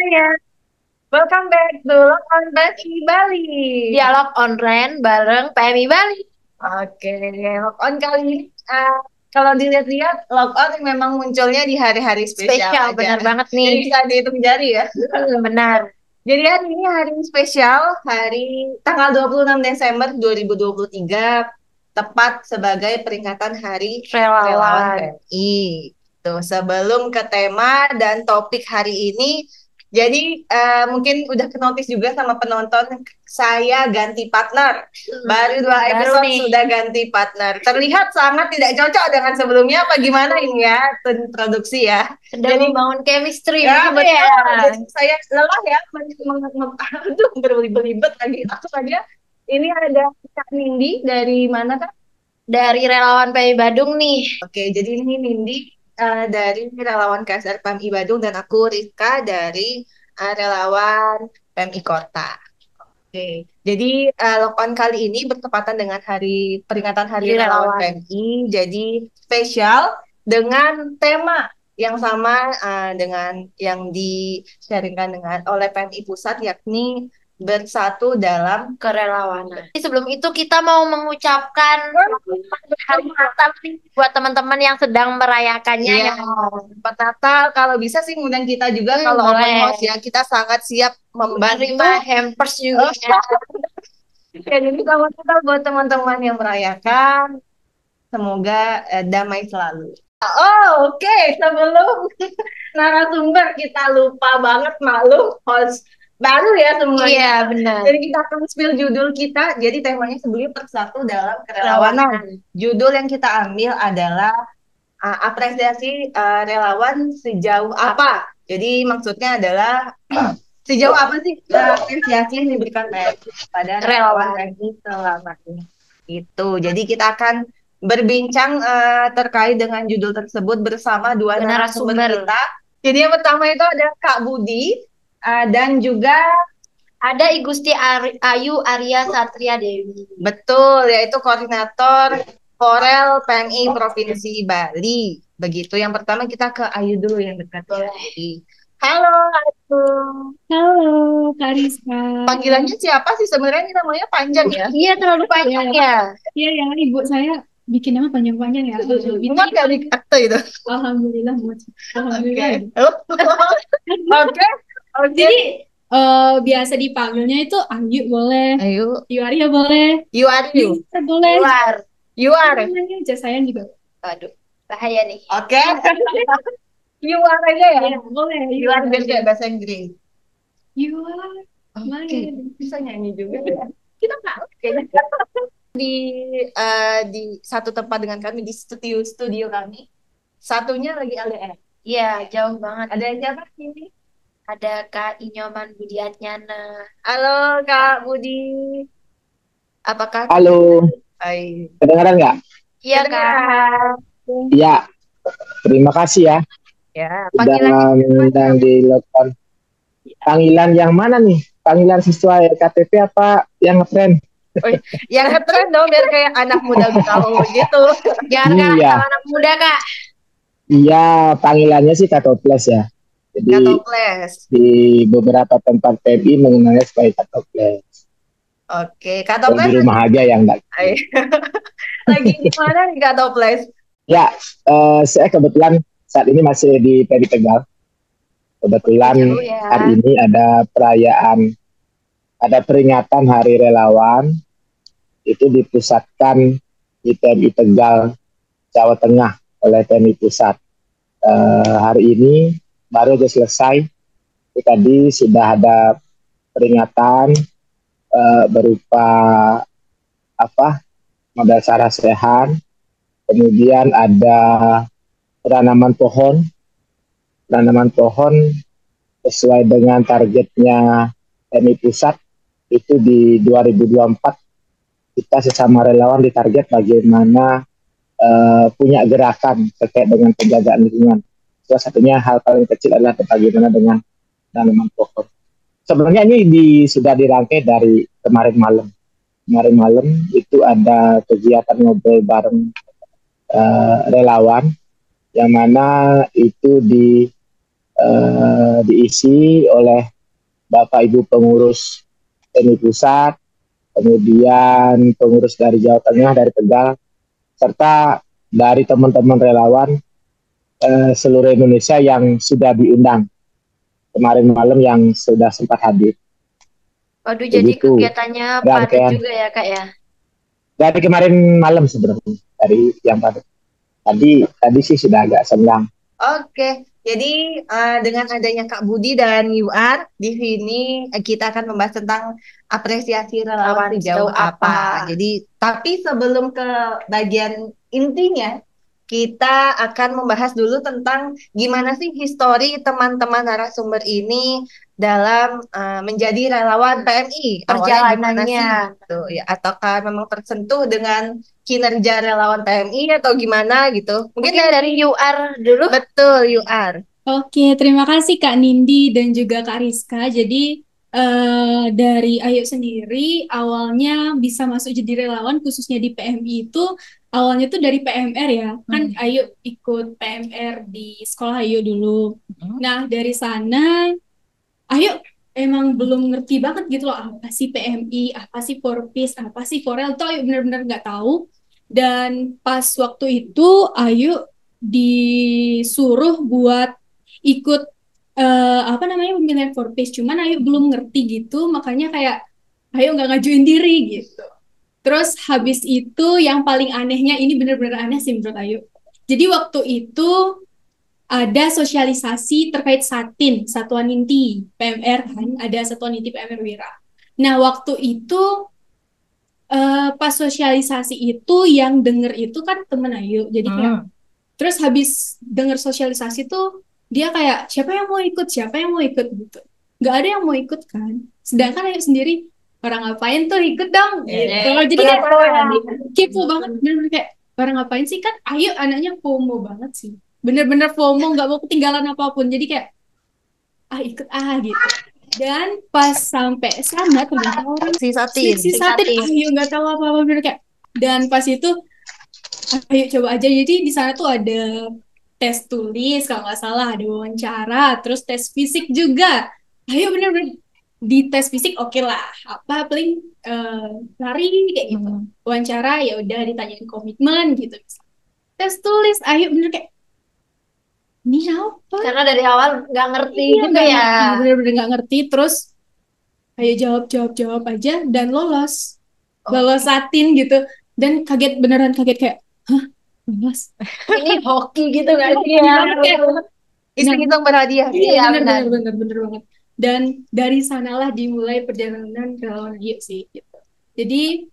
semuanya, welcome back to Log On PMI Bali. Dialog online bareng PMI Bali. Oke, Log On kali ini, kalau dilihat-lihat, Log On memang munculnya di hari-hari spesial Spesial, aja. benar banget Jadi nih. bisa dihitung jari ya. Benar. Jadi hari ini hari spesial, hari tanggal 26 Desember 2023, tepat sebagai peringatan Hari Relawan Relawan. PMI. Tuh, sebelum ke tema dan topik hari ini, jadi mungkin udah kenotis juga sama penonton, saya ganti partner. Baru 2 Baru episode nih. sudah ganti partner. Terlihat sangat tidak cocok dengan sebelumnya. Apa gimana ini ya, tim produksi ya. Sedang Jadi membangun chemistry ya, begitu betul. ya. Jadi saya lelah ya, aduh, berlibet-libet lagi. Langsung aja, ini ada Kak Nindi dari mana Kak? Dari relawan PMI Badung nih. Oke, jadi ini Nindi dari relawan KSR PMI Badung dan aku Rika dari relawan PMI Kota. Oke, jadi lockdown kali ini bertepatan dengan peringatan Hari Jadi Relawan relawan. PMI, jadi spesial dengan tema yang sama dengan yang di-sharingkan oleh PMI Pusat, yakni bersatu dalam Kerelawanan. Sebelum itu kita mau mengucapkan hari Natal nih buat teman-teman yang sedang merayakannya Iya, ya. Pak Natal kalau bisa sih ngundang kita juga kalau open Boleh. house ya, kita sangat siap membantu. Menerima hampers juga. Ya, jadi selamat Natal buat teman-teman yang merayakan. Semoga damai selalu. Oh, oke. Sebelum narasumber, kita lupa banget, maklum host baru ya semuanya. Iya, benar. Jadi kita akan spill judul kita. Jadi temanya sebelumnya bersatu dalam kerelawanan. Relawanan. Judul yang kita ambil adalah apresiasi relawan sejauh apa. Jadi maksudnya adalah sejauh apa sih apresiasi yang diberikan PMI pada relawan PMI selama ini. Itu. Jadi kita akan berbincang terkait dengan judul tersebut bersama dua narasumber Narasumber. kita. Jadi yang pertama itu ada Kak Budi dan juga Ada Igusti Ayu Arya Satria Dewi. betul, yaitu koordinator Korel PMI Provinsi Bali. Begitu. Yang pertama kita ke Ayu dulu yang dekat. Jadi, halo Ayu. Halo, Kak Rizka. Panggilannya siapa sih sebenarnya? Ini namanya panjang ya. Iya, terlalu panjang ya. Iya ya, ibu saya bikin nama panjang-panjang ya. Muat gak di akte itu? Alhamdulillah, muat. Alhamdulillah. Oke. Oke. Jadi biasa dipanggilnya itu Ayu boleh, Ayu. Yu Arya boleh, You are you. Yu boleh. Luar. You are. Namanya aja sayang juga. Aduh, bahaya nih. Oke. You are aja ya. Iya, boleh. You are biar kayak bahasa Inggris. You are. Oke. Bisa nyanyi juga. Kita nggak kayaknya. Di satu tempat dengan kami di studio kami. Satunya lagi LDR. Iya, jauh banget. Ada yang siapa ini? Ada Kak Inyoman Budiatnyana. Halo Kak Budi. Apakah Halo, Hai. kedengaran nggak? Iya, Kak. Kedengaran? Ya, terima kasih ya Ya, sudah panggilannya mengundang di lockdown. Panggilan yang mana nih? Panggilan sesuai KTP apa yang ngetrend? yang ngetren dong biar kayak anak muda gaul gitu. Jangan Kak, Iya. sama anak muda, Kak. Iya, panggilannya sih Katoples ya. Jadi Katoples. di beberapa tempat PMI mengenalnya sebagai Katoples. Oke, Kalau Katoples di rumah aja yang enggak. lagi di mana nih Katoples? Ya, saya kebetulan saat ini masih di PMI Tegal. Kebetulan Jauh ya. hari ini ada peringatan Hari Relawan, itu dipusatkan di PMI Tegal, Jawa Tengah oleh PMI Pusat. Hari ini baru saja selesai. Tadi sudah ada peringatan berupa modal sarasehan, kemudian ada penanaman pohon sesuai dengan targetnya PMI Pusat. Itu di 2024 kita sesama relawan ditarget bagaimana punya gerakan terkait dengan penjagaan lingkungan. Salah satunya hal paling kecil adalah bagaimana dengan tanaman pohon. Sebenarnya ini sudah dirangkai dari kemarin malam. Kemarin malam itu ada kegiatan ngobrol bareng relawan, yang mana itu diisi oleh Bapak Ibu pengurus TNI Pusat, kemudian pengurus dari Jawa Tengah, dari Tegal, serta dari teman-teman relawan seluruh Indonesia yang sudah diundang kemarin malam yang sudah sempat hadir. Waduh, jadi Begitu kegiatannya padat rangkaian juga ya Kak ya. dari kemarin malam sebenarnya, dari yang tadi sih sudah agak senggang. Oke, jadi dengan adanya Kak Budi dan UR di sini kita akan membahas tentang apresiasi relawan sejauh Sejauh apa? Jadi, tapi sebelum ke bagian intinya, kita akan membahas dulu tentang gimana sih histori teman-teman narasumber ini dalam menjadi relawan PMI. Awalnya gimana sih? Perjalanannya. Tuh, ya, ataukah memang tersentuh dengan kinerja relawan PMI atau gimana gitu? Mungkin Mungkin dari UR dulu. betul UR. Oke, terima kasih Kak Nindi dan juga Kak Rizka. Jadi dari Ayu sendiri awalnya bisa masuk jadi relawan khususnya di PMI itu awalnya tuh dari PMR ya. Kan Ayu ikut PMR di sekolah Ayu dulu. Nah, dari sana Ayu emang belum ngerti banget gitu loh apa sih PMI, apa sih Forpis, apa sih Forel tuh Ayu benar-benar nggak tahu. Dan pas waktu itu Ayu disuruh buat ikut apa namanya pemilihan Forpis, cuman Ayu belum ngerti gitu, makanya kayak Ayu nggak ngajuin diri gitu. Terus habis itu yang paling anehnya ini benar-benar aneh sih menurut Ayu. Jadi waktu itu ada sosialisasi terkait Satin, Satuan Inti PMR kan, ada Satuan Inti PMR Wira. Nah, waktu itu pas sosialisasi itu yang denger itu kan temen Ayu. Jadi kayak terus habis denger sosialisasi tuh dia kayak siapa yang mau ikut, siapa yang mau ikut gitu. Nggak ada yang mau ikut kan. Sedangkan Ayu sendiri orang ngapain tuh ikut dong gitu. Jadi kayak kepo banget, bener-bener kayak orang ngapain sih kan Ayu anaknya FOMO banget sih. Bener-bener FOMO, nggak mau ketinggalan apapun. Jadi kayak ikut gitu. Dan pas sampai sana ternyata orang Si Satin. seleksi Satin, Ayu nggak tahu apa-apa bener kayak. Dan pas itu ayo coba aja. Jadi di sana tuh ada tes tulis kalau nggak salah, ada wawancara, terus tes fisik juga. Ayo bener-bener di tes fisik oke lah, apa paling lari kayak gitu. Wawancara ya udah ditanyain komitmen gitu. Tes tulis, ayo bener kayak ini apa? Karena dari awal nggak ngerti Iya, gitu nggak ya. ngerti, bener-bener nggak ngerti. Terus ayo jawab aja dan lolos. Lolos Satin gitu. Dan kaget, beneran kaget kayak, hah, lolos? Ini hoki gitu nggak sih Iya, ya? kayak, Iseng-iseng berhadiah. iya, benar. bener banget. Dan dari sanalah dimulai perjalanan relawan Ayu sih gitu. Jadi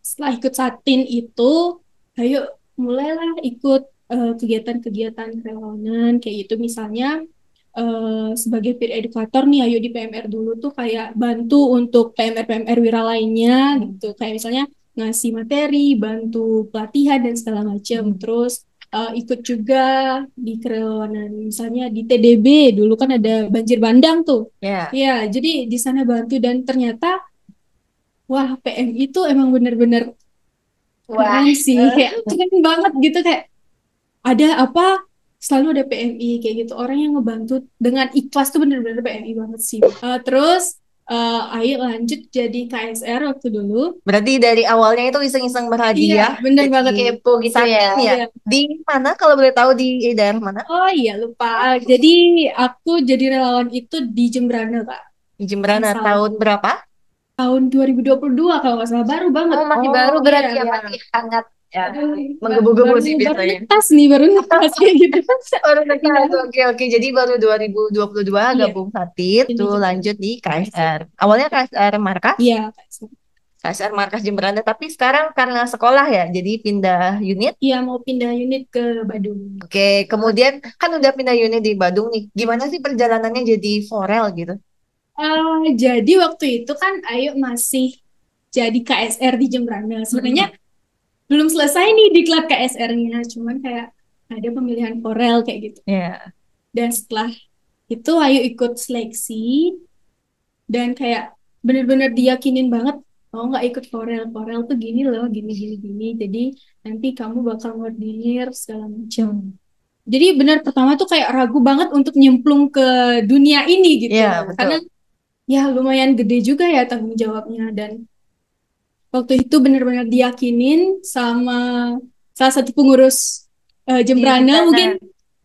setelah ikut Satin itu, Ayu mulailah ikut kegiatan-kegiatan relawanan kayak gitu. Misalnya sebagai peer educator nih Ayu di PMR dulu tuh kayak bantu untuk PMR-PMR wira lainnya gitu. Kayak misalnya ngasih materi, bantu pelatihan dan segala macam. Terus ikut juga di kerelawanan misalnya di TDB dulu kan ada banjir bandang tuh. Ya. Ya, jadi di sana bantu dan ternyata wah PMI itu emang bener-bener keren sih. Kayak keren banget gitu kayak ada apa selalu ada PMI kayak gitu orang yang ngebantu dengan ikhlas tuh bener-bener PMI banget sih. Terus Ayu lanjut jadi KSR waktu dulu. Berarti dari awalnya itu iseng-iseng berhadiah. Iya, bener banget Kepo gitu Satin ya. ya. Iya. Di mana kalau boleh tahu di daerah mana? Oh iya lupa. Jadi aku jadi relawan itu di Jembrana Kak. Di Jemberana Asal. tahun berapa? Tahun 2022 kalau nggak salah baru banget. Oh, masih baru berarti iya, ya, iya. masih hangat. Ya. Menggebu-gebu sih Baru biasanya. netas nih, baru netas kayak gitu. Baru nekat. Oke. Jadi baru 2022 Iya. gabung Satin, Ini tuh juga. lanjut di KSR. Awalnya KSR Markas, Iya, KSR Markas Jemberana, tapi sekarang karena sekolah ya, jadi pindah unit. iya mau pindah unit ke Badung. Oke, kemudian kan udah pindah unit di Badung nih. Gimana sih perjalanannya jadi Forel gitu? Jadi waktu itu kan Ayu masih jadi KSR di Jembrana. Sebenarnya belum selesai nih diklat KSR-nya, cuman kayak ada pemilihan Forel kayak gitu. Ya. Dan setelah itu Ayu ikut seleksi dan kayak bener-bener diyakinin banget, oh nggak ikut Forel, Forel tuh gini loh, gini. Jadi nanti kamu bakal ngordinir segala macam. Jadi benar pertama tuh kayak ragu banget untuk nyemplung ke dunia ini gitu. Iya, betul. Karena ya lumayan gede juga ya tanggung jawabnya. Dan waktu itu benar-benar diyakinin sama salah satu pengurus Jembrana, Jembrana. mungkin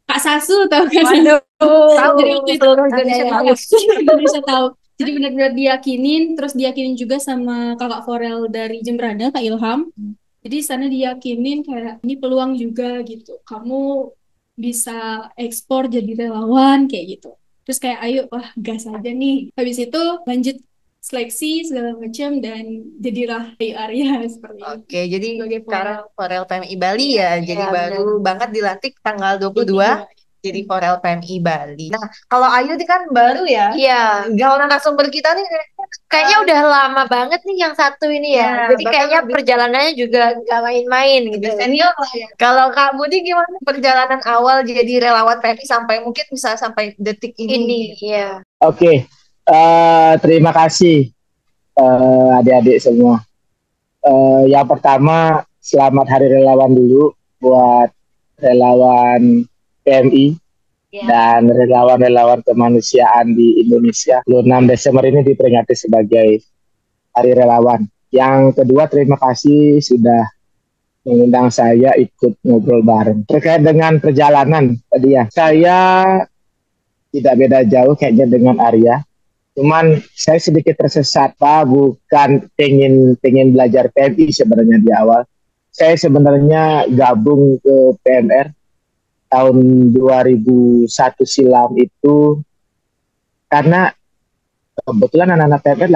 Kak Sasu tahu kan? Waduh, Jadi waktu itu seluruh Indonesia tahu. Indonesia tahu. Jadi benar-benar diyakinin, terus diyakinin juga sama Kakak Forel dari Jembrana, Kak Ilham. Jadi sana diyakinin kayak ini peluang juga gitu. Kamu bisa ekspor jadi relawan kayak gitu. Terus kayak ayo wah gas aja nih. Habis itu lanjut seleksi segala macam dan jadilah Ayu Arya seperti itu. Oke, jadi Sebagai sekarang Forel. Forel PMI Bali ya. Jadi Iya, baru banget dilantik tanggal 22 jadi Iya. Forel PMI Bali. Nah, kalau Ayu ini kan baru ya. Iya, Gaul narasumber kita nih kayaknya udah lama banget nih yang satu ini ya. Ya, Jadi bahkan kayaknya lebih- perjalanannya juga nggak main-main gitu. lebih senior lah ya. Kalau Kak Budi gimana perjalanan awal jadi relawan PMI sampai mungkin bisa sampai detik Ini, ini? iya. Oke, terima kasih adik-adik semua. Yang pertama, selamat Hari Relawan dulu buat relawan PMI Iya. dan relawan-relawan kemanusiaan di Indonesia. 26 Desember ini diperingati sebagai Hari Relawan. Yang kedua, terima kasih sudah mengundang saya ikut ngobrol bareng. Terkait dengan perjalanan tadi ya, saya tidak beda jauh kayaknya dengan Arya. Cuman saya sedikit tersesat, Pak. Bukan pengen belajar PMI sebenarnya di awal. Saya sebenarnya gabung ke PMR tahun 2001 silam itu karena kebetulan anak-anak PMR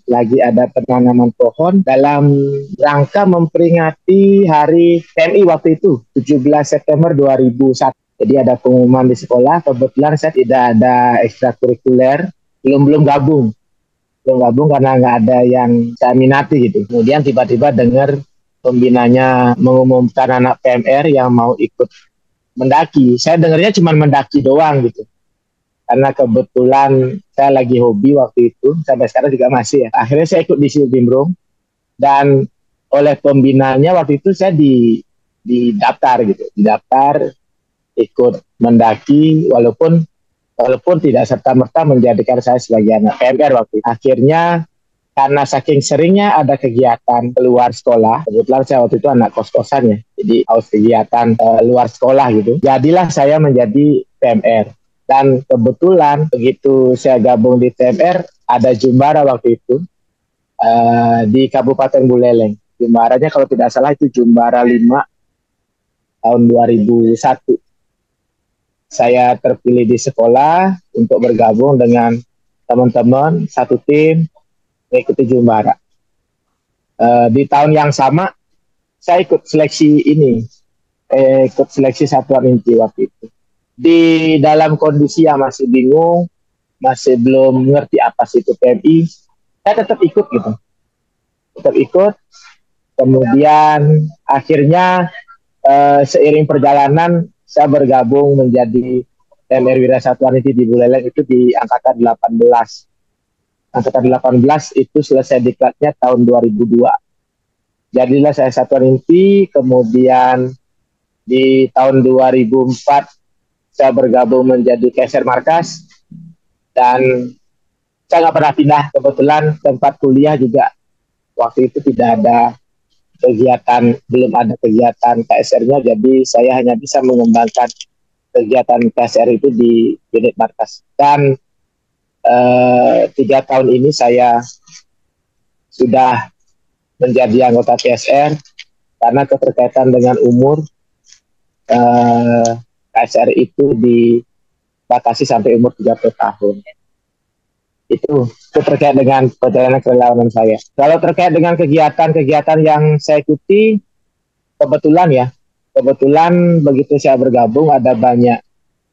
lagi ada penanaman pohon dalam rangka memperingati Hari PMI waktu itu, 17 September 2001. Jadi ada pengumuman di sekolah, kebetulan saya tidak ada ekstrakurikuler, belum gabung karena nggak ada yang saya minati gitu. Kemudian tiba-tiba dengar pembinanya mengumumkan anak PMR yang mau ikut mendaki. Saya dengarnya cuma mendaki doang gitu. Karena kebetulan saya lagi hobi waktu itu, sampai sekarang juga masih ya. Akhirnya saya ikut di Silbimrong dan oleh pembinanya waktu itu saya didaftar ikut mendaki walaupun tidak serta-merta menjadikan saya sebagai anak PMR waktu itu. Akhirnya karena saking seringnya ada kegiatan keluar sekolah, kebetulan saya waktu itu anak kos-kosan ya, jadi harus kegiatan luar sekolah gitu. Jadilah saya menjadi PMR. Dan kebetulan begitu saya gabung di PMR, ada Jumbara waktu itu di Kabupaten Buleleng. Jumbaranya kalau tidak salah itu Jumbara 5 tahun 2001. Saya terpilih di sekolah untuk bergabung dengan teman-teman satu tim mengikuti Jumbara. Di tahun yang sama saya ikut seleksi satuan inti waktu itu. Di dalam kondisi yang masih bingung, masih belum ngerti apa sih itu PMI, saya tetap ikut gitu. Kemudian akhirnya seiring perjalanan saya bergabung menjadi PMR Wira Satuan Inti di Buleleng itu di angkatan 18. Angkatan 18 itu selesai diklatnya tahun 2002. Jadilah saya Satuan Inti, kemudian di tahun 2004 saya bergabung menjadi Keser Markas dan saya nggak pernah pindah. Kebetulan tempat kuliah juga waktu itu belum ada kegiatan KSR-nya, jadi saya hanya bisa mengembangkan kegiatan KSR itu di unit markas. Dan 3 tahun ini saya sudah menjadi anggota KSR karena keterkaitan dengan umur. KSR itu dibatasi sampai umur 30 tahun. Itu terkait dengan perjalanan kerelawanan saya. Kalau terkait dengan kegiatan-kegiatan yang saya ikuti, kebetulan begitu saya bergabung ada banyak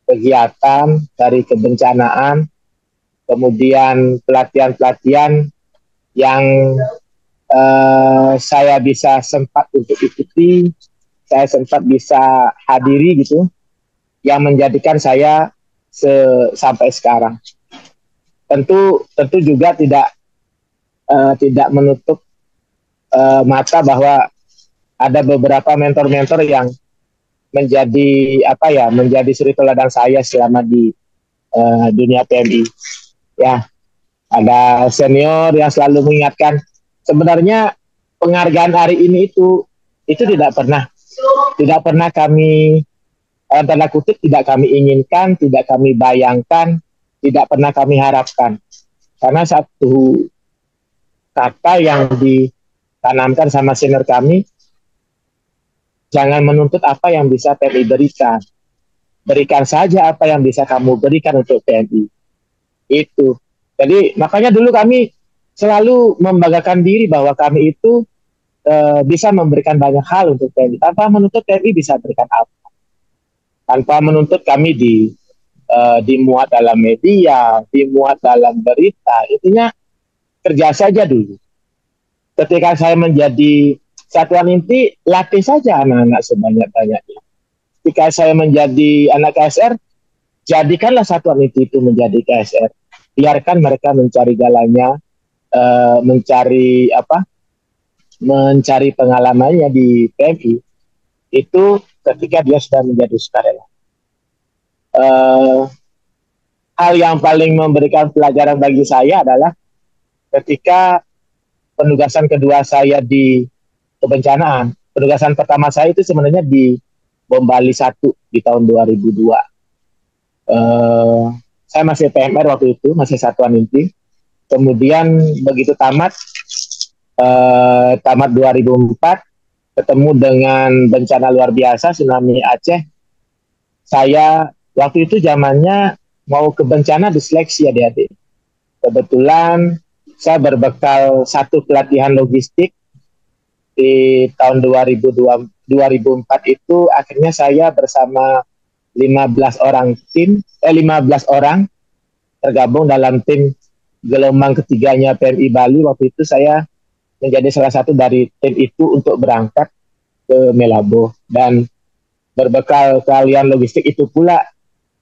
kegiatan dari kebencanaan, kemudian pelatihan-pelatihan yang saya bisa sempat untuk ikuti, saya sempat bisa hadiri gitu, yang menjadikan saya sampai sekarang. Tentu juga tidak menutup mata bahwa ada beberapa mentor-mentor yang menjadi menjadi suri teladan saya selama di dunia PMI. Ya, ada senior yang selalu mengingatkan, sebenarnya penghargaan hari ini itu tidak pernah kami tanda kutip tidak kami inginkan, tidak kami bayangkan, tidak pernah kami harapkan. Karena satu kata yang ditanamkan sama senior kami, jangan menuntut apa yang bisa PMI berikan. Berikan saja apa yang bisa kamu berikan untuk PMI. Itu. Jadi makanya dulu kami selalu membanggakan diri bahwa kami itu bisa memberikan banyak hal untuk PMI. Tanpa menuntut PMI bisa berikan apa. Tanpa menuntut kami dimuat dalam media, dimuat dalam berita. Intinya kerja saja dulu. Ketika saya menjadi satuan inti, latih saja anak-anak sebanyak-banyaknya. Ketika saya menjadi anak KSR, jadikanlah satuan inti itu menjadi KSR. Biarkan mereka mencari jalannya, mencari pengalamannya di PMI. Itu ketika dia sudah menjadi sukarela. Hal yang paling memberikan pelajaran bagi saya adalah ketika penugasan kedua saya di kebencanaan. Penugasan pertama saya itu sebenarnya di Bom Bali 1 di tahun 2002. Saya masih PMR waktu itu, masih satuan inti. Kemudian begitu tamat 2004, ketemu dengan bencana luar biasa, tsunami Aceh. Saya waktu itu zamannya mau ke bencana diseleksi adik-adik. Kebetulan saya berbekal satu pelatihan logistik di tahun 2004 itu, akhirnya saya bersama 15 orang tergabung dalam tim gelombang ketiganya PMI Bali. Waktu itu saya menjadi salah satu dari tim itu untuk berangkat ke Melabo, dan berbekal keahlian logistik itu pula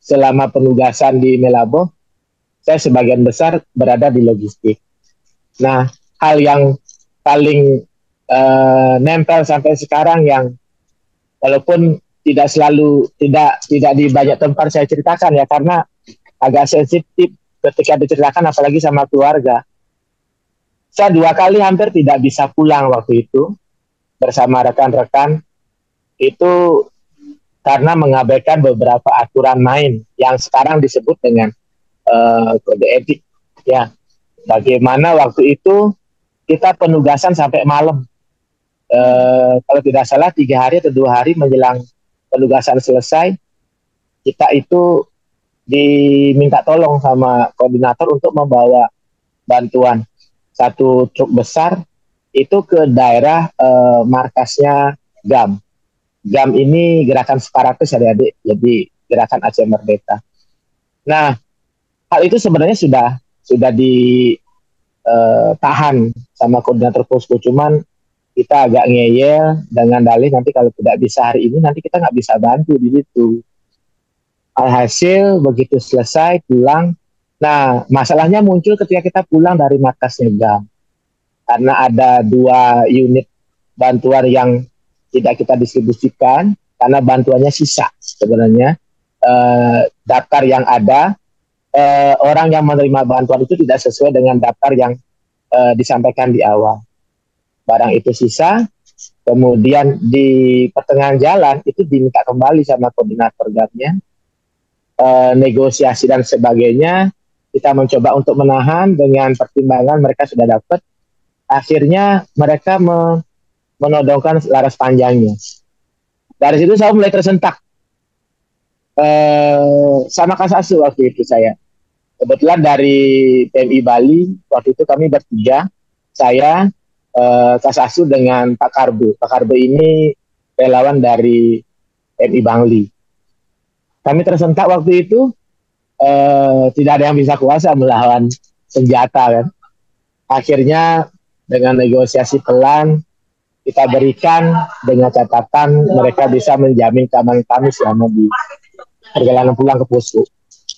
selama penugasan di Melabo saya sebagian besar berada di logistik. Nah, hal yang paling nempel sampai sekarang, yang walaupun tidak di banyak tempat saya ceritakan ya, karena agak sensitif ketika diceritakan apalagi sama keluarga. Saya 2 kali hampir tidak bisa pulang waktu itu bersama rekan-rekan, itu karena mengabaikan beberapa aturan main yang sekarang disebut dengan kode etik. Ya, bagaimana waktu itu kita penugasan sampai malam. Kalau tidak salah 3 hari atau 2 hari menjelang penugasan selesai, kita itu diminta tolong sama koordinator untuk membawa bantuan 1 truk besar itu ke daerah markasnya GAM. GAM ini gerakan separatis adik-adik, jadi gerakan Aceh Merdeka. Nah, hal itu sebenarnya sudah ditahan sama koordinator posko, cuman kita agak ngeyel dengan dalih nanti kalau tidak bisa hari ini, nanti kita nggak bisa bantu di situ. Alhasil begitu selesai pulang. Nah, masalahnya muncul ketika kita pulang dari markasnya GAM. Karena ada 2 unit bantuan yang tidak kita distribusikan, karena bantuannya sisa sebenarnya. Daftar yang ada, orang yang menerima bantuan itu tidak sesuai dengan daftar yang disampaikan di awal. Barang itu sisa, kemudian di pertengahan jalan itu diminta kembali sama koordinator GAM-nya, negosiasi dan sebagainya. Kita mencoba untuk menahan dengan pertimbangan mereka sudah dapat. Akhirnya mereka menodongkan laras panjangnya. Dari situ saya mulai tersentak sama Kasasu waktu itu saya. Kebetulan dari PMI Bali waktu itu kami bertiga, saya, Kasasu dengan Pak Karbo. Pak Karbo ini relawan dari PMI Bangli. Kami tersentak waktu itu, tidak ada yang bisa kuasa melawan senjata kan. Akhirnya dengan negosiasi pelan kita berikan, dengan catatan mereka bisa menjamin keamanan kami selama di perjalanan pulang ke posko.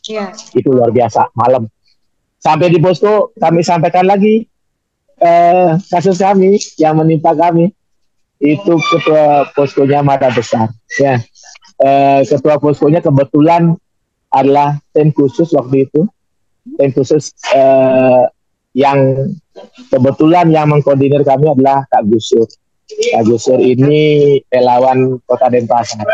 Iya. Itu luar biasa. Malam sampai di posko kami sampaikan lagi kasus kami yang menimpa kami. itu ketua poskonya Mata Besar. Ya, ketua poskonya kebetulan adalah tim khusus waktu itu, tim khusus yang kebetulan yang mengkoordinir kami adalah Kak Gusur. Kak Gusur ini relawan Kota Denpasar.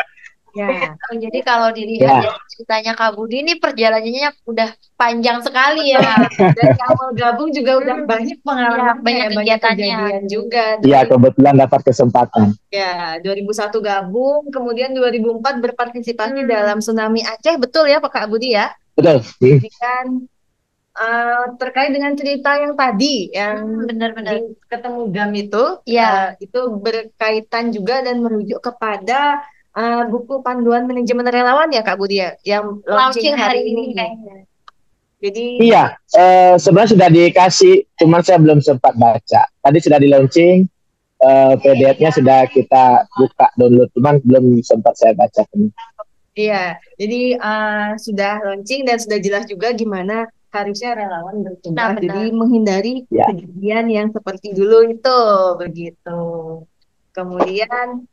Ya, jadi kalau dilihat Ya. dari ceritanya Kak Budi ini perjalanannya udah panjang sekali ya. Dari awal gabung juga udah banyak pengalaman, banyak banyak kegiatannya. kejadian juga. Iya, kebetulan dapat kesempatan. Ya, 2001 gabung, kemudian 2004 berpartisipasi dalam Tsunami Aceh, betul ya Pak Kak Budi ya? Betul. Dan terkait dengan cerita yang tadi, yang Benar-benar. ketemu GAM itu, Ya. itu berkaitan juga dan merujuk kepada buku panduan manajemen relawan ya Kak Budi ya, yang launching hari ini. kayaknya. Jadi Iya, sebenarnya sudah dikasih, cuman saya belum sempat baca. Tadi sudah di launching, PDF-nya sudah kita buka download, cuman belum sempat saya baca. iya, jadi sudah launching dan sudah jelas juga gimana harusnya relawan bertugas. Nah, benar. Jadi menghindari Ya. kejadian yang seperti dulu itu, begitu. Kemudian,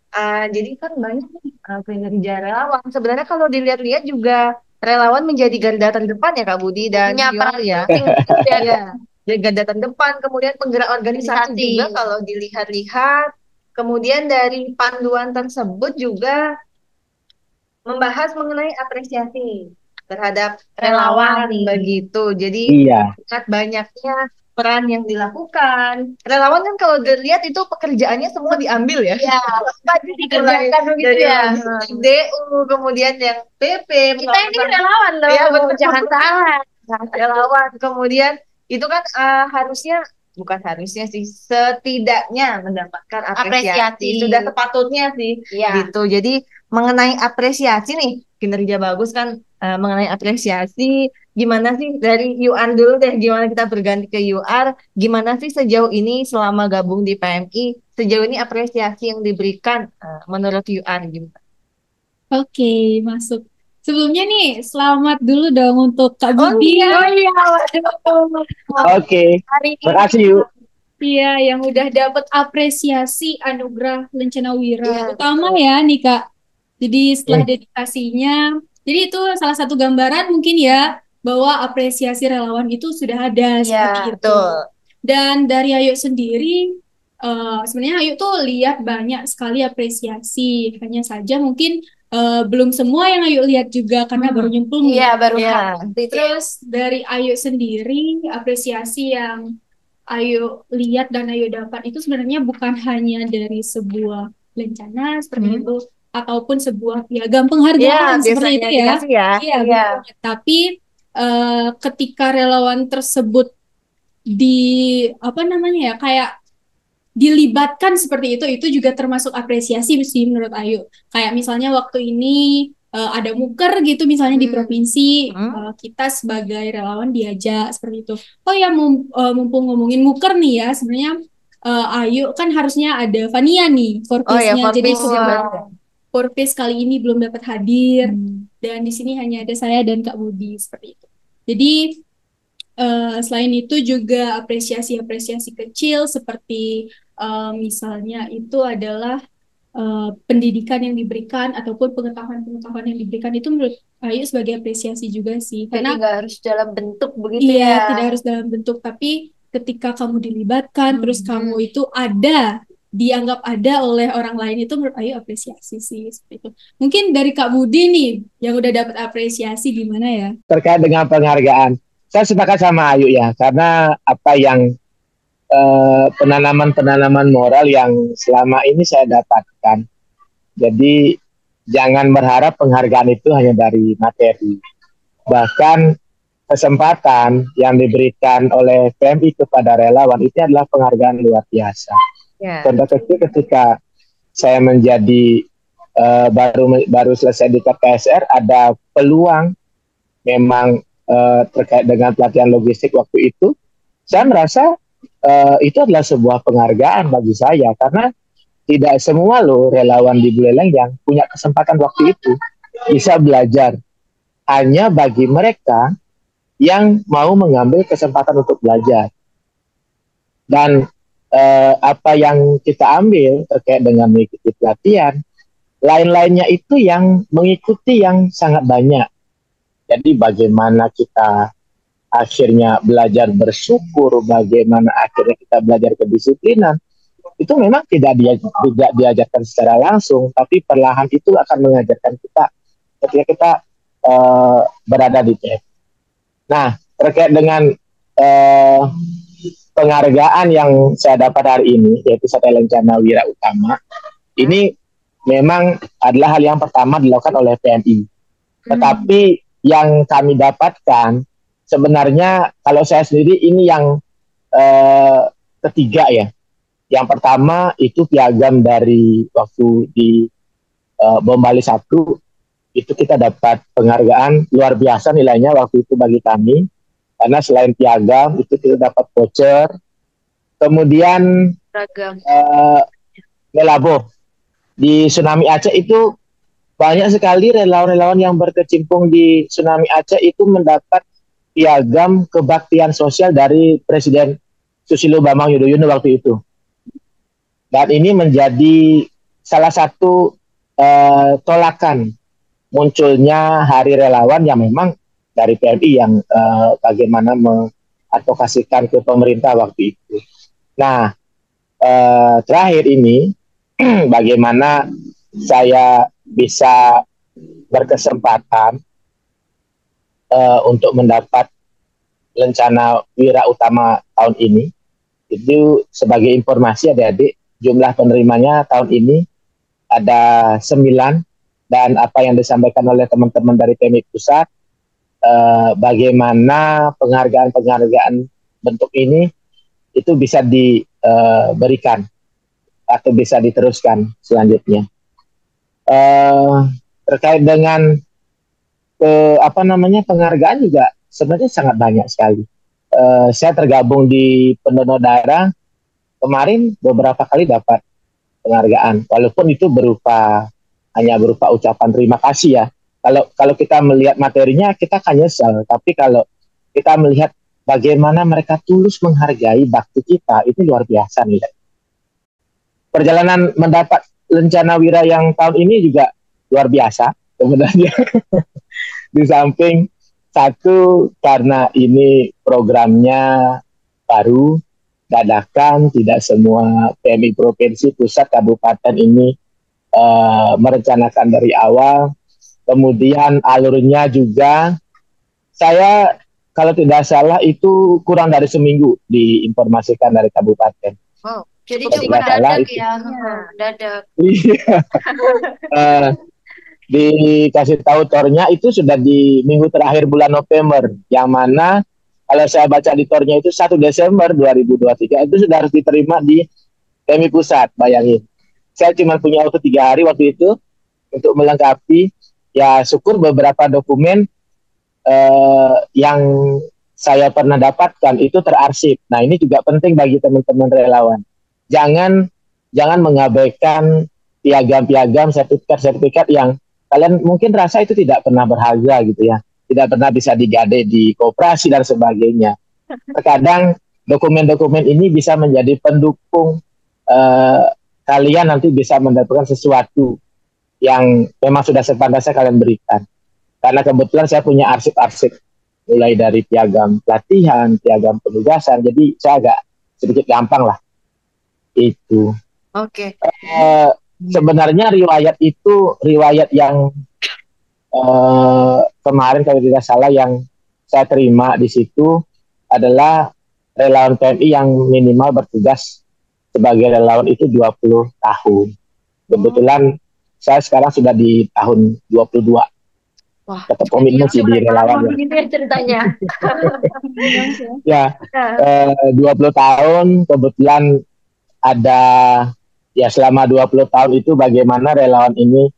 jadi kan banyak nih kinerja relawan. Sebenarnya kalau dilihat-lihat juga relawan menjadi garda terdepan ya Kak Budi dan Punya Yoyo peran ya. penting gitu ya. Iya, jadi garda terdepan. Kemudian penggerak organisasi Organisasi. juga kalau dilihat-lihat. Kemudian dari panduan tersebut juga membahas mengenai apresiasi terhadap relawan begitu. Jadi Iya, sangat banyaknya peran yang dilakukan. Relawan kan kalau dilihat itu pekerjaannya semua diambil ya. Ya, pasti dikerjakan begitu Dari ya. DU, kemudian yang PP, Kita ini relawan loh. Iya, betul. Jangan salah. relawan. Kemudian itu kan bukan harusnya sih, setidaknya mendapatkan apresiasi. Apresiasi. Sudah sepatutnya sih. Iya. Gitu. Jadi mengenai apresiasi nih, kinerja bagus kan, mengenai apresiasi, gimana sih dari UR dulu deh, gimana kita berganti ke UR, gimana sih sejauh ini selama gabung di PMI, sejauh ini apresiasi yang diberikan menurut UR gimana? Oke, masuk. Sebelumnya nih, selamat dulu dong untuk Kak Budi. iya. Waduh. oke. Hari ini. Terima kasih, yuk. Iya, yang udah dapat apresiasi anugerah Lencana Wira. Iya, Utama ya nih Kak. Jadi setelah dedikasinya, jadi itu salah satu gambaran mungkin ya bahwa apresiasi relawan itu sudah ada seperti itu. betul. Dan dari Ayu sendiri, sebenarnya Ayu tuh lihat banyak sekali apresiasi. Hanya saja mungkin belum semua yang Ayu lihat juga karena baru nyemplung. Iya, baru Iya. Terus dari Ayu sendiri, apresiasi yang Ayu lihat dan Ayu dapat itu sebenarnya bukan hanya dari sebuah lencana seperti itu, ataupun sebuah piagam penghargaan seperti itu ya. dikasih ya. Iya, betul. Tapi ketika relawan tersebut kayak dilibatkan seperti itu juga termasuk apresiasi sih menurut Ayu. Kayak misalnya waktu ini ada muker gitu misalnya di provinsi, kita sebagai relawan diajak seperti itu. Oh ya, mumpung ngomongin muker nih ya, sebenarnya Ayu kan harusnya ada Fania nih Forpisnya. Jadi Forpis kali ini belum dapat hadir, dan di sini hanya ada saya dan Kak Budi seperti itu. Jadi selain itu juga apresiasi-apresiasi kecil seperti misalnya itu adalah pendidikan yang diberikan ataupun pengetahuan-pengetahuan yang diberikan, itu menurut Ayu sebagai apresiasi juga sih. Karena nggak harus dalam bentuk begitu iya, ya. tidak harus dalam bentuk, tapi ketika kamu dilibatkan, terus kamu itu dianggap ada oleh orang lain, itu menurut Ayu apresiasi sih seperti itu. Mungkin dari Kak Budi nih yang udah dapat apresiasi gimana ya? Terkait dengan penghargaan, saya sepakat sama Ayu ya, karena apa yang penanaman moral yang selama ini saya dapatkan. Jadi jangan berharap penghargaan itu hanya dari materi. Bahkan kesempatan yang diberikan oleh PMI kepada relawan itu adalah penghargaan luar biasa. Contoh kecil ketika saya menjadi baru selesai di KPSR, ada peluang memang terkait dengan pelatihan logistik waktu itu. Saya merasa itu adalah sebuah penghargaan bagi saya, karena tidak semua relawan di Buleleng yang punya kesempatan waktu itu bisa belajar. Hanya bagi mereka yang mau mengambil kesempatan untuk belajar. Dan apa yang kita ambil terkait dengan mengikuti pelatihan, lain-lainnya itu yang mengikuti yang sangat banyak. Jadi bagaimana kita akhirnya belajar bersyukur, bagaimana akhirnya kita belajar kedisiplinan, itu memang tidak diajarkan secara langsung, tapi perlahan itu akan mengajarkan kita ketika kita berada di TF. Nah, terkait dengan penghargaan yang saya dapat hari ini, yaitu Satya Lencana Wira Utama, ini memang adalah hal yang pertama dilakukan oleh PMI. Tetapi yang kami dapatkan, sebenarnya kalau saya sendiri ini yang ketiga ya. Yang pertama itu piagam dari waktu di Bom Bali 1, itu kita dapat penghargaan luar biasa nilainya waktu itu bagi kami. Karena selain piagam, itu kita dapat voucher. Kemudian Melabo. Di Tsunami Aceh itu banyak sekali relawan-relawan yang berkecimpung di Tsunami Aceh itu mendapat piagam kebaktian sosial dari Presiden Susilo Bambang Yudhoyono waktu itu. Dan ini menjadi salah satu tolakan munculnya Hari Relawan yang memang dari PMI yang bagaimana mengadvokasikan ke pemerintah waktu itu. Nah, terakhir ini bagaimana saya bisa berkesempatan untuk mendapat Lencana Wira Utama tahun ini. Itu sebagai informasi adik-adik, jumlah penerimanya tahun ini ada 9, dan apa yang disampaikan oleh teman-teman dari PMI Pusat, bagaimana penghargaan-penghargaan bentuk ini itu bisa diberikan atau bisa diteruskan selanjutnya. Terkait dengan penghargaan juga sebenarnya sangat banyak sekali. Saya tergabung di pendonor darah, kemarin beberapa kali dapat penghargaan, walaupun itu hanya berupa ucapan terima kasih ya. Kalau kita melihat materinya kita akan nyesal, tapi kalau kita melihat bagaimana mereka tulus menghargai bakti kita, itu luar biasa nih. Perjalanan mendapat Lencana Wira yang tahun ini juga luar biasa sebenarnya. Di samping satu, karena ini programnya baru, dadakan, tidak semua PMI provinsi, pusat, kabupaten ini merencanakan dari awal. Kemudian alurnya juga, saya kalau tidak salah itu kurang dari seminggu diinformasikan dari kabupaten. Wow, jadi cuma dadak ya, dadak. Iya. Dikasih tahu tornya itu sudah di minggu terakhir bulan November, yang mana kalau saya baca di tornya itu 1 Desember 2023 itu sudah harus diterima di PMI Pusat, bayangin. Saya cuma punya waktu 3 hari waktu itu untuk melengkapi. Ya syukur beberapa dokumen yang saya pernah dapatkan itu terarsip. Nah ini juga penting bagi teman-teman relawan. Jangan mengabaikan piagam-piagam, sertifikat-sertifikat yang kalian mungkin rasa itu tidak pernah berharga gitu ya. Tidak pernah bisa digade di koperasi dan sebagainya. Terkadang dokumen-dokumen ini bisa menjadi pendukung kalian nanti bisa mendapatkan sesuatu yang memang sudah sepantasnya kalian berikan. Karena kebetulan saya punya arsip-arsip, mulai dari piagam pelatihan, piagam penugasan, jadi saya agak sedikit gampang lah. Itu. Oke. Sebenarnya riwayat yang kemarin kalau tidak salah yang saya terima di situ adalah relawan PMI yang minimal bertugas sebagai relawan itu 20 tahun. Kebetulan saya sekarang sudah di tahun 22. Wah, tetap komitmen sih di relawan. Gitu ya ceritanya. Ya, 20 tahun kebetulan ada, ya selama 20 tahun itu bagaimana relawan ini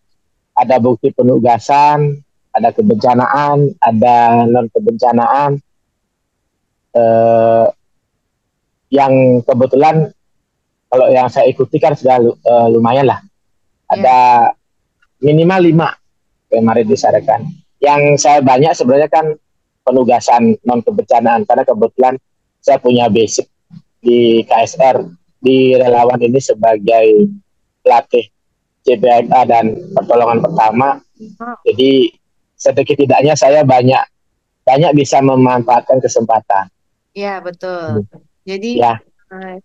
ada bukti penugasan, ada kebencanaan, ada non kebencanaan, yang kebetulan kalau yang saya ikuti kan sudah lumayan lah. Ada minimal 5 kemarin disarankan. Yang saya banyak sebenarnya kan penugasan non kebencanaan, karena kebetulan saya punya basic di KSR di relawan ini sebagai pelatih CPNA dan pertolongan pertama. Jadi sedikit tidaknya saya banyak bisa memanfaatkan kesempatan. Ya, betul. Jadi Ya,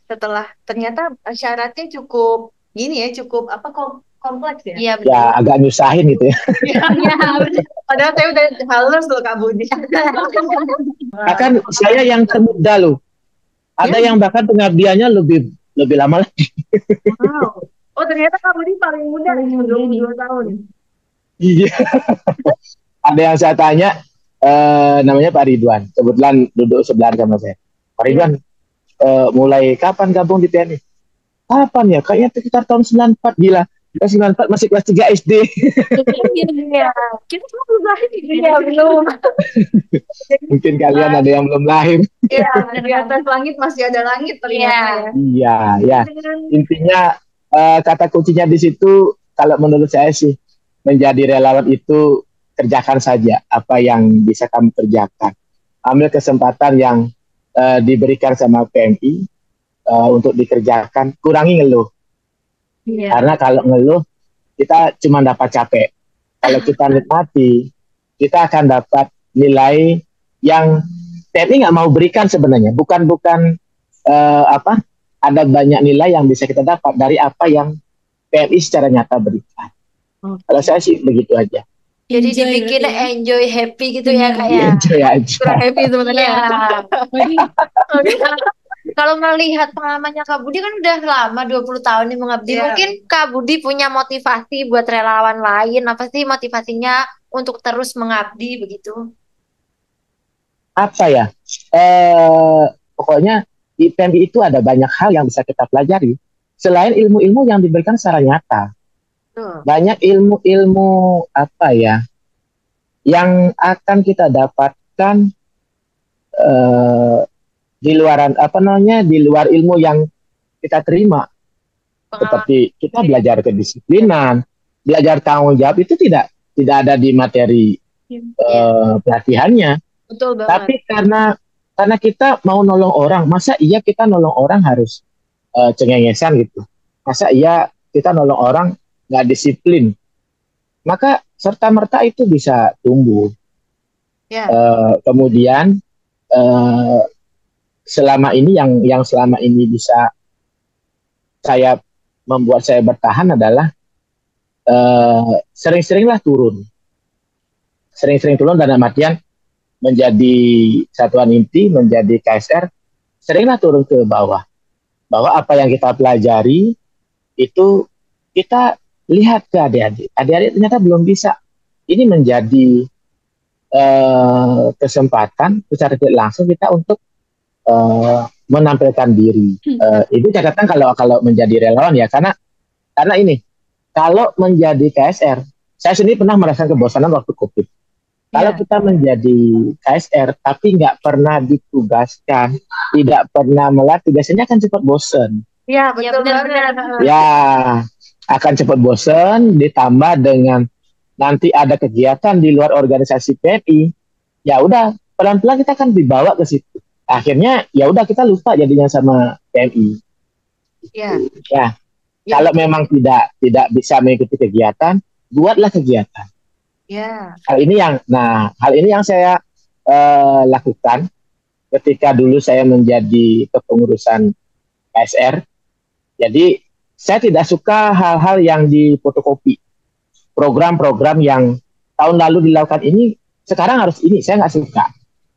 setelah ternyata syaratnya cukup gini ya, cukup apa kompleks ya? Iya betul. ya agak nyusahin gitu ya. Iya, betul. Padahal saya udah halus loh Kak Budi. Bahkan saya yang termuda loh. Ada yang bahkan pengabdiannya lebih lama lagi. Wow. Oh, ternyata Kak Budi paling muda, 22 tahun. Iya. Ada yang saya tanya, namanya Pak Ridwan. Kebetulan duduk sebelah sama saya. Pak Ridwan, mulai kapan gabung di TNI? Kapan ya? Kayaknya sekitar tahun 94. Gila. 94 masih kelas 3 SD. Iya. Kita belum lahir. Iya belum. Mungkin kalian ada yang belum lahir. Iya, di atas langit masih ada langit ternyata ya. Iya, ya. Intinya kata kuncinya di situ, kalau menurut saya sih, menjadi relawan itu kerjakan saja apa yang bisa kamu kerjakan. Ambil kesempatan yang diberikan sama PMI untuk dikerjakan. Kurangi ngeluh. Iya. Karena kalau ngeluh, kita cuma dapat capek. Kalau kita nikmati, kita akan dapat nilai yang TNI nggak mau berikan sebenarnya. Bukan ada banyak nilai yang bisa kita dapat dari apa yang TNI secara nyata berikan. Kalau saya sih begitu aja. Jadi Enjoy dibikin berarti ya. enjoy happy gitu ya Kak ya. Enjoy aja. Kurang happy sebenarnya. Iya. Kalau melihat pengalamannya Kak Budi kan udah lama 20 tahun nih mengabdi. Iya. Mungkin Kak Budi punya motivasi buat relawan lain. Apa sih motivasinya untuk terus mengabdi begitu? Apa ya? Pokoknya di PMI itu ada banyak hal yang bisa kita pelajari. Selain ilmu-ilmu yang diberikan secara nyata. Tuh. Banyak ilmu-ilmu apa ya yang akan kita dapatkan di luar ilmu yang kita terima. Seperti kita belajar kedisiplinan, belajar tanggung jawab itu tidak ada di materi pelatihannya. Betul banget. Tapi karena kita mau nolong orang, masa iya kita nolong orang harus cengengesan gitu? Masa iya kita nolong orang nggak disiplin? Maka serta-merta itu bisa tumbuh. Ya. Kemudian selama ini yang selama ini bisa membuat saya bertahan adalah sering-seringlah turun. Sering-sering turun dalam artian menjadi satuan inti, menjadi KSR, seringlah turun ke bawah. Bahwa apa yang kita pelajari itu kita lihat ke adik-adik. Adik-adik ternyata belum bisa. Ini menjadi kesempatan secara tidak langsung kita untuk menampilkan diri. Itu catatan kalau menjadi relawan ya, karena ini kalau menjadi KSR, saya sendiri pernah merasakan kebosanan waktu COVID. Kalau kita menjadi KSR tapi nggak pernah ditugaskan, tidak pernah melatih, biasanya akan cepat bosen. Ya, betul benar-benar. banget. Ya, akan cepat bosen, ditambah dengan nanti ada kegiatan di luar organisasi PMI, ya udah pelan-pelan kita akan dibawa ke situ. Akhirnya ya udah kita lupa jadinya sama PMI. Ya. Ya, kalau memang tidak bisa mengikuti kegiatan, buatlah kegiatan. Ya. Hal ini yang saya lakukan ketika dulu saya menjadi kepengurusan KSR. Jadi saya tidak suka hal-hal yang difotokopi. Program-program yang tahun lalu dilakukan ini, sekarang harus ini, saya nggak suka.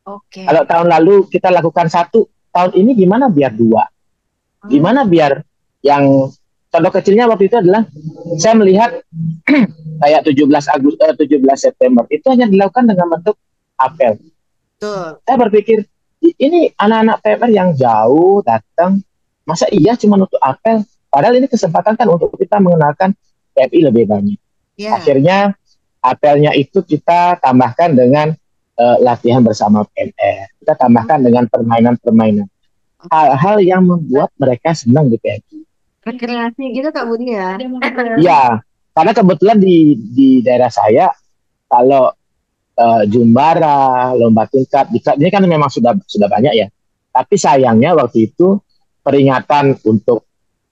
Oke. Kalau tahun lalu kita lakukan 1, tahun ini gimana biar 2? Gimana biar yang contoh kecilnya waktu itu adalah saya melihat kayak 17 September itu hanya dilakukan dengan bentuk apel. Betul. Saya berpikir ini anak-anak PMR yang jauh datang, masa iya cuma untuk apel? Padahal ini kesempatan kan untuk kita mengenalkan PMI lebih banyak. Ya. Akhirnya apelnya itu kita tambahkan dengan latihan bersama PMR. Kita tambahkan dengan permainan-permainan. Hal-hal yang membuat mereka senang di PMI. Rekreasi gitu Kak Budi ya. Iya, karena kebetulan di daerah saya kalau jumbara, lomba tingkat, ini kan memang sudah banyak ya. Tapi sayangnya waktu itu peringatan untuk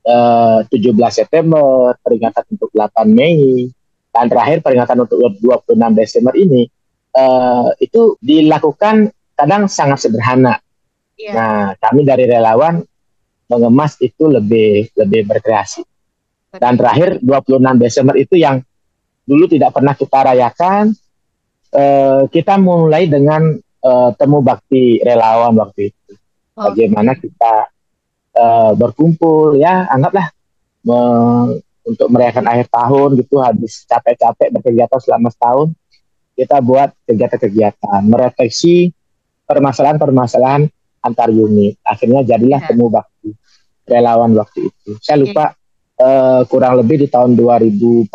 17 September, peringatan untuk 8 Mei, dan terakhir peringatan untuk 26 Desember ini itu dilakukan kadang sangat sederhana. Iya. Nah, kami dari relawan mengemas itu lebih berkreasi. Dan terakhir 26 Desember itu yang dulu tidak pernah kita rayakan, kita mulai dengan temu bakti relawan waktu itu. Bagaimana kita berkumpul, ya anggaplah untuk merayakan akhir tahun gitu, habis capek-capek berkegiatan selama setahun, kita buat kegiatan-kegiatan, merefleksi permasalahan-permasalahan antar unit. Akhirnya jadilah temu bakti relawan waktu itu. Saya lupa kurang lebih di tahun 2014-2015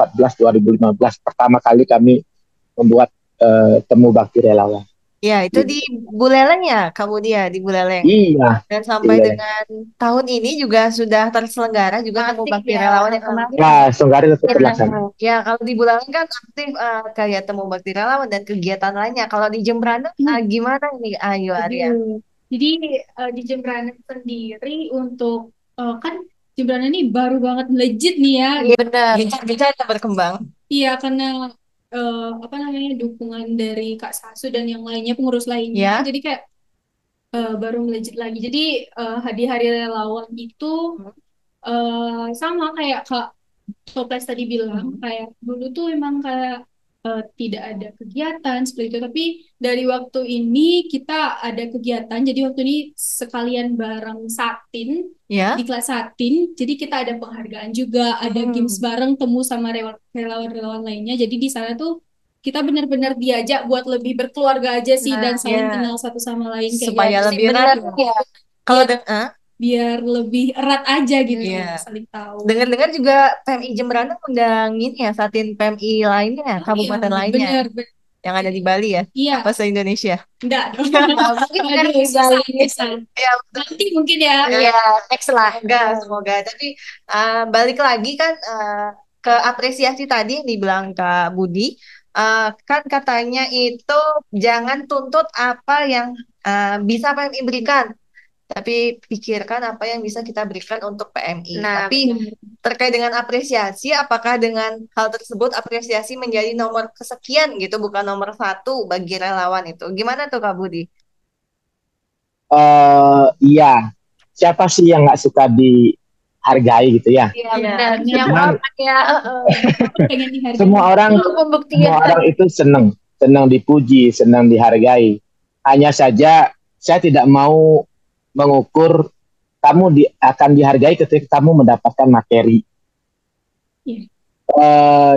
pertama kali kami membuat temu bakti relawan. Ya, itu di Buleleng ya, kamu dia di Buleleng. Iya. Dan sampai Buleleng. dengan tahun ini juga sudah terselenggara juga temu bakti relawan yang kemarin. Nah, selenggara tetap terlaksana. Ya, kalau di Buleleng kan aktif kayak temu bakti relawan dan kegiatan lainnya. Kalau di Jembrana gimana nih, Ayu Arya? Jadi di Jembrana sendiri untuk kan Jembrana ini baru banget legit nih ya. Iya benar. Gencar-gencar berkembang. Iya, karena apa namanya, dukungan dari Kak Sasu dan yang lainnya, pengurus lainnya. Ya. Jadi kayak baru melejit lagi. Jadi di hari relawan itu sama kayak Kak Toples tadi bilang, kayak dulu tuh emang kayak tidak ada kegiatan seperti itu. Tapi dari waktu ini kita ada kegiatan. Jadi waktu ini sekalian bareng Satin Ya. di kelas Satin. Jadi kita ada penghargaan juga, ada games bareng, temu sama relawan-relawan lainnya. Jadi di sana tuh kita benar-benar diajak buat lebih berkeluarga aja sih, dan saling ya. kenal satu sama lain kayak Supaya gitu. lebih Benar erat. ya. Kalau Biar lebih erat aja gitu, Iya. saling tahu. dengar-dengar juga PMI Jembrana undang ini ya, Satin PMI lainnya, kabupaten Iya, lainnya bener. yang ada di Bali ya, Iya, apa se-Indonesia? enggak dong. Mungkin kan Aduh, di Bali. susah. Ya, betul. Nanti mungkin ya. Iya, next lah. Semoga. Tapi balik lagi kan ke apresiasi tadi yang dibilang Kak Budi, kan katanya itu jangan tuntut apa yang bisa PMI berikan, tapi pikirkan apa yang bisa kita berikan untuk PMI. Nah, Tapi terkait dengan apresiasi, apakah dengan hal tersebut apresiasi menjadi nomor kesekian gitu, bukan nomor satu bagi relawan itu? Gimana tuh Kak Budi? Iya. Siapa sih yang nggak suka dihargai gitu ya? Iya benar. Iya. Yang orang ya. Pengen dihargai. Semua orang Pembuktian. itu senang dipuji, senang dihargai. Hanya saja saya tidak mau mengukur kamu akan dihargai ketika kamu mendapatkan materi. Iya.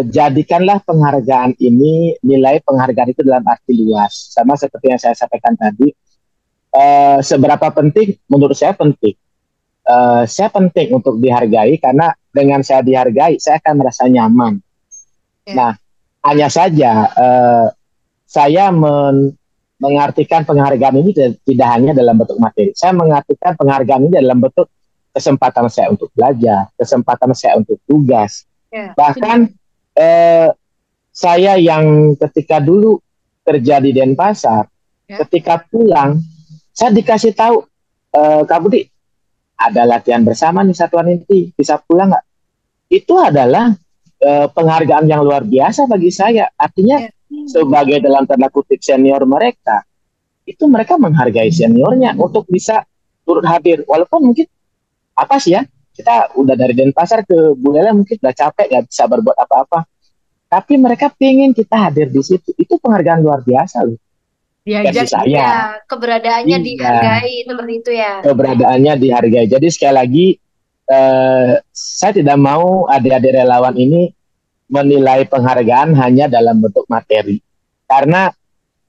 Jadikanlah penghargaan ini, nilai penghargaan itu dalam arti luas. Sama seperti yang saya sampaikan tadi, seberapa penting, menurut saya penting. Saya penting untuk dihargai karena dengan saya dihargai, saya akan merasa nyaman. Nah, hanya saja saya mengartikan penghargaan ini tidak hanya dalam bentuk materi. Saya mengartikan penghargaan ini dalam bentuk kesempatan saya untuk belajar, kesempatan saya untuk tugas. Bahkan saya yang ketika dulu kerja di Denpasar, ketika pulang, saya dikasih tahu, Kak Budi, ada latihan bersama nih satuan inti, bisa pulang nggak? Itu adalah penghargaan yang luar biasa bagi saya. Artinya, sebagai dalam tanda kutip senior mereka, itu mereka menghargai seniornya untuk bisa turut hadir. Walaupun mungkin apa sih ya, kita udah dari Denpasar ke Buleleng mungkin udah capek, nggak bisa berbuat apa-apa. Tapi mereka pengen kita hadir di situ. Itu penghargaan luar biasa loh. Diajak ya, keberadaannya dihargai seperti itu ya. Keberadaannya dihargai. Jadi sekali lagi, saya tidak mau adik-adik relawan ini menilai penghargaan hanya dalam bentuk materi. Karena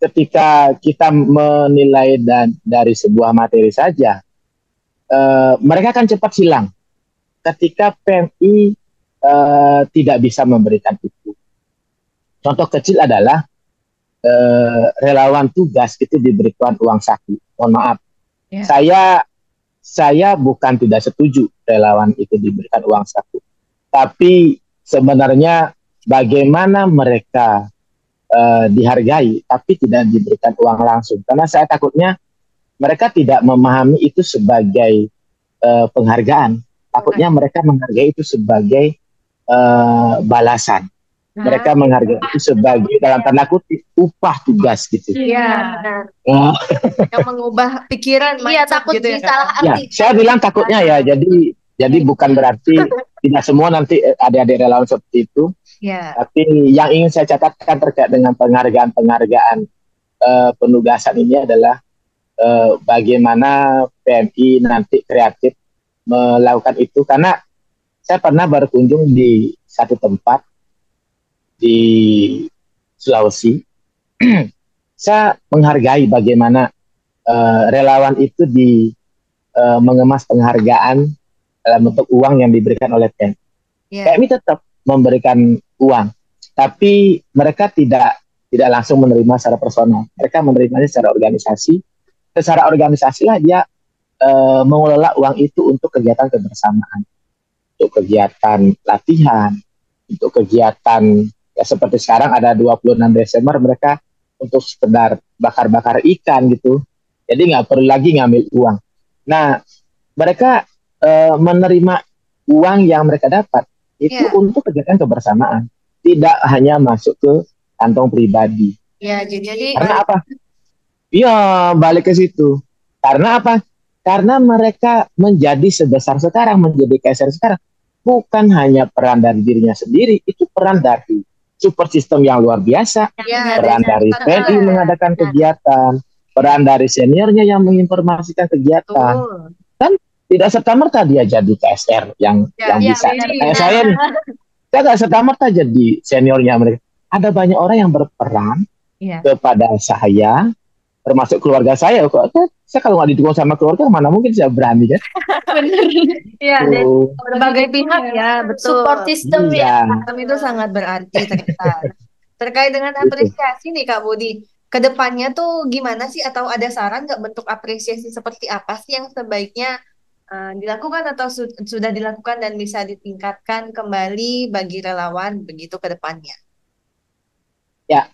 ketika kita menilai dari sebuah materi saja, mereka akan cepat hilang. Ketika PMI tidak bisa memberikan itu. Contoh kecil adalah relawan tugas itu diberikan uang saku. Mohon maaf, saya bukan tidak setuju relawan itu diberikan uang saku. Tapi sebenarnya bagaimana mereka dihargai tapi tidak diberikan uang langsung, karena saya takutnya mereka tidak memahami itu sebagai penghargaan, takutnya mereka menghargai itu sebagai balasan. Mereka menghargai itu sebagai dalam tanda kutip upah tugas gitu. Iya, benar. Yang mengubah pikiran, Iya, mindset takut gitu ya, Kak. disalah Ya, arti. saya bilang takutnya ya. Jadi bukan berarti tidak semua nanti adik-adik relawan seperti itu. Ya. Tapi yang ingin saya catatkan terkait dengan penghargaan penugasan ini adalah bagaimana PMI nanti kreatif melakukan itu. Karena saya pernah berkunjung di satu tempat di Sulawesi. Saya menghargai bagaimana relawan itu mengemas penghargaan dalam bentuk uang yang diberikan oleh PMI. PMI tetap memberikan uang, tapi mereka tidak langsung menerima secara personal. Mereka menerimanya secara organisasi. Secara organisasi lah dia mengelola uang itu untuk kegiatan kebersamaan, untuk kegiatan latihan, untuk kegiatan ya seperti sekarang ada 26 Desember mereka untuk sekedar bakar-bakar ikan gitu. Jadi nggak perlu lagi ngambil uang. Nah, mereka menerima uang yang mereka dapat itu untuk kegiatan kebersamaan, tidak hanya masuk ke kantong pribadi. Ya, jadi karena apa? Iya, balik ke situ. Karena apa? Karena mereka menjadi sebesar sekarang, menjadi kaisar sekarang, bukan hanya peran dari dirinya sendiri, itu peran dari support system yang luar biasa, peran dari PNI mengadakan kegiatan, peran dari seniornya yang menginformasikan kegiatan. Kan tidak serta-merta dia jadi KSR yang bisa. Kayak saya nih, saya nggak serta-merta jadi seniornya mereka. Ada banyak orang yang berperan kepada saya, termasuk keluarga saya. Saya kalau nggak didukung sama keluarga, mana mungkin saya berani kan? Benar. Iya, dan berbagai pihak ya, betul. Support system itu sangat berarti ternyata. Terkait dengan apresiasi nih Kak Budi, kedepannya tuh gimana sih, atau ada saran nggak bentuk apresiasi seperti apa sih yang sebaiknya dilakukan atau sudah dilakukan dan bisa ditingkatkan kembali bagi relawan begitu ke depannya? Ya,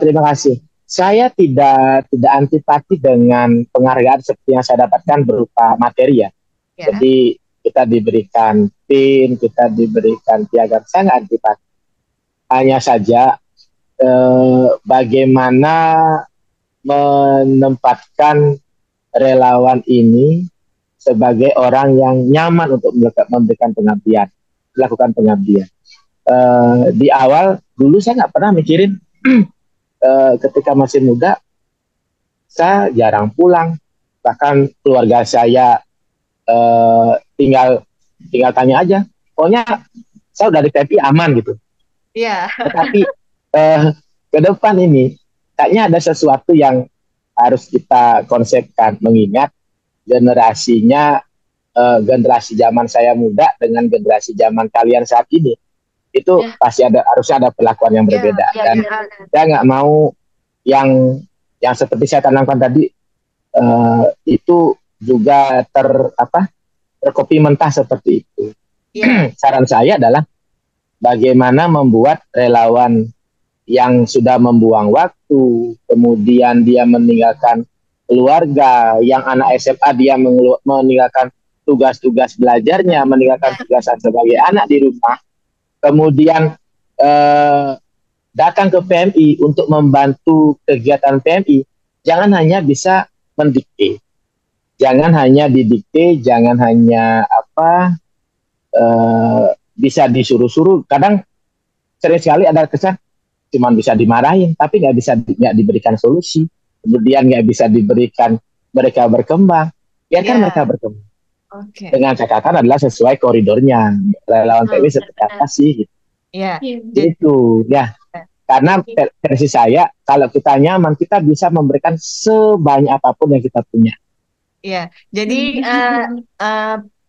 terima kasih. Saya tidak antipati dengan penghargaan seperti yang saya dapatkan berupa materi ya. Jadi kita diberikan pin, kita diberikan piagam, saya nggak antipati. Hanya saja bagaimana menempatkan relawan ini sebagai orang yang nyaman untuk memberikan pengabdian, melakukan pengabdian. Di awal dulu saya nggak pernah mikirin ketika masih muda saya jarang pulang, bahkan keluarga saya tinggal tanya aja, pokoknya saya udah di PMI aman gitu. Tetapi ke depan ini kayaknya ada sesuatu yang harus kita konsepkan, mengingat generasinya generasi zaman saya muda dengan generasi zaman kalian saat ini itu pasti harusnya ada perlakuan yang berbeda. Dan saya nggak mau yang seperti saya tanamkan tadi itu juga terkopi mentah seperti itu. Saran saya adalah bagaimana membuat relawan yang sudah membuang waktu, kemudian dia meninggalkan keluarga, yang anak SMA dia meninggalkan tugas-tugas belajarnya, meninggalkan tugasan sebagai anak di rumah, kemudian datang ke PMI untuk membantu kegiatan PMI, jangan hanya bisa mendikte, jangan hanya didikte, jangan hanya bisa disuruh-suruh. Kadang sering sekali ada kesan cuma bisa dimarahin, tapi nggak diberikan solusi, kemudian nggak bisa diberikan mereka berkembang. Biarkan mereka berkembang. Dengan catatan adalah sesuai koridornya. Relawan PMI seperti apa sih? Gitu ya. Karena versi saya, kalau kita nyaman, kita bisa memberikan sebanyak apapun yang kita punya. Jadi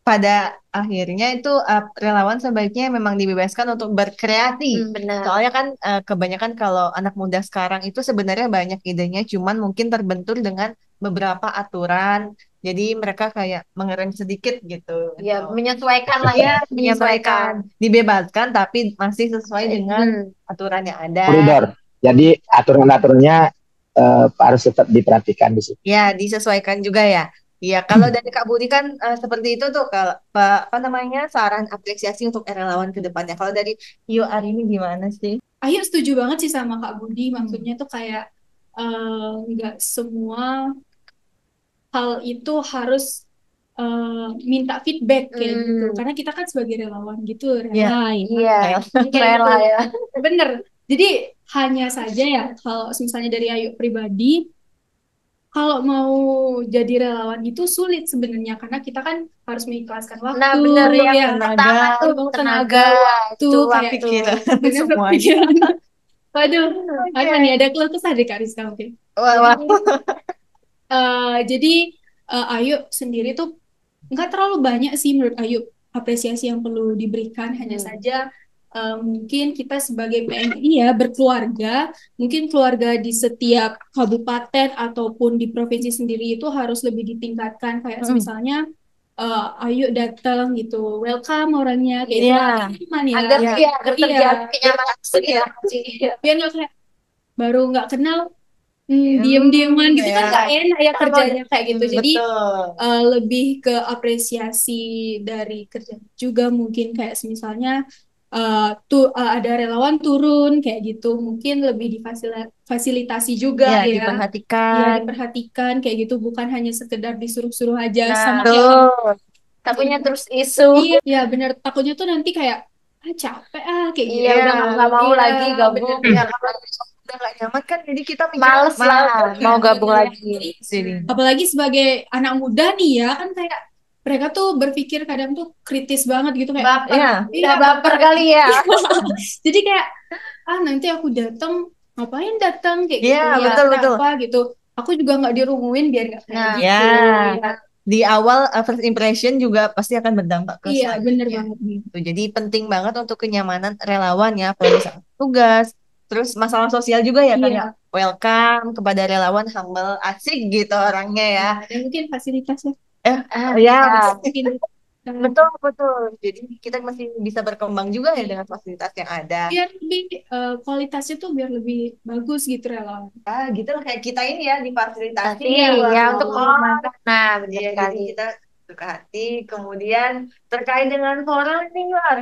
pada akhirnya itu relawan sebaiknya memang dibebaskan untuk berkreasi. Soalnya kan kebanyakan kalau anak muda sekarang itu sebenarnya banyak idenya, cuman mungkin terbentur dengan beberapa aturan. Jadi mereka kayak mengerem sedikit gitu. Ya, menyesuaikan lah ya. Menyesuaikan. Dibebaskan tapi masih sesuai dengan aturan yang ada. Koridor. Jadi aturan-aturannya harus tetap diperhatikan di situ. Ya, disesuaikan juga ya. Iya, kalau dari Kak Budi kan seperti itu tuh kalau apa namanya saran apresiasi untuk relawan ke depannya. Kalau dari Yu Arini gimana sih? Ayo setuju banget sih sama Kak Budi. Maksudnya tuh kayak nggak semua hal itu harus minta feedback kayak gitu. Karena kita kan sebagai relawan gitu, rela ya. Iya, Kayak rela gitu. ya. Bener. Jadi hanya saja ya kalau misalnya dari Ayu pribadi, kalau mau jadi relawan itu sulit sebenarnya karena kita kan harus mengikhlaskan waktu, Nah, bener yang ya, pertama tuh tenaga, waktu, kayak pikiran bener semuanya. pikiran. Waduh, Oke. apa nih ada keluh kesah dari Kak Rizka mungkin. Wah, wah. Jadi Ayu sendiri tuh nggak terlalu banyak sih menurut Ayu apresiasi yang perlu diberikan, hanya saja mungkin kita sebagai PMI ya berkeluarga, mungkin keluarga di setiap kabupaten ataupun di provinsi sendiri itu harus lebih ditingkatkan, kayak misalnya Ayu datang gitu, welcome orangnya kayak gitu, Iya. nyaman ya, Agar iya, agar terjadi kenyamanan Iya. biar nggak kayak baru nggak kenal diem-dieman gitu kan ya. nggak enak ya kerjanya kayak gitu. Jadi Betul. lebih ke apresiasi dari kerja juga, mungkin kayak misalnya ada relawan turun kayak gitu, mungkin lebih difasilitasi juga Ya, ya. diperhatikan. Ya, diperhatikan kayak gitu, bukan hanya sekedar disuruh-suruh aja Nah, sama tuh. kayak Takutnya terus isu. iya, ya benar, takutnya tuh nanti kayak capek kayak gitu. Iya, udah nggak mau Iya, lagi gabung. bener. Ya, kalau udah nggak nyaman kan, jadi kita mikir Males lah mau gabung Bener. lagi. Jadi, Apalagi sebagai anak muda nih ya, kan kayak mereka tuh berpikir kadang tuh kritis banget gitu kayak Baper. ya, Udah baper kali ya. jadi kayak nanti aku datang ngapain datang kayak gitu Iya, ya, betul, betul. kenapa gitu, aku juga nggak dirumuin biar nggak kayak Nah, gitu ya. ya. Di awal first impression juga pasti akan berdampak ke Iya bener selanjutnya. banget nih. Tuh, jadi penting banget untuk kenyamanan relawan ya, kalau misalnya tugas, terus masalah sosial juga ya, Iya. kayak welcome kepada relawan, humble, asik gitu orangnya ya. Dan mungkin fasilitasnya Ya, mungkin betul, betul. Jadi kita masih bisa berkembang juga ya dengan fasilitas yang ada. biar lebih kualitasnya tuh biar lebih bagus gitu relawan. Gitu lah kayak kita ini ya difasilitasi Tapi ya untuk mall. mengembangkan. Nah, benar Iya, sekali. jadi kita suka hati. Kemudian terkait dengan Foral nih, War.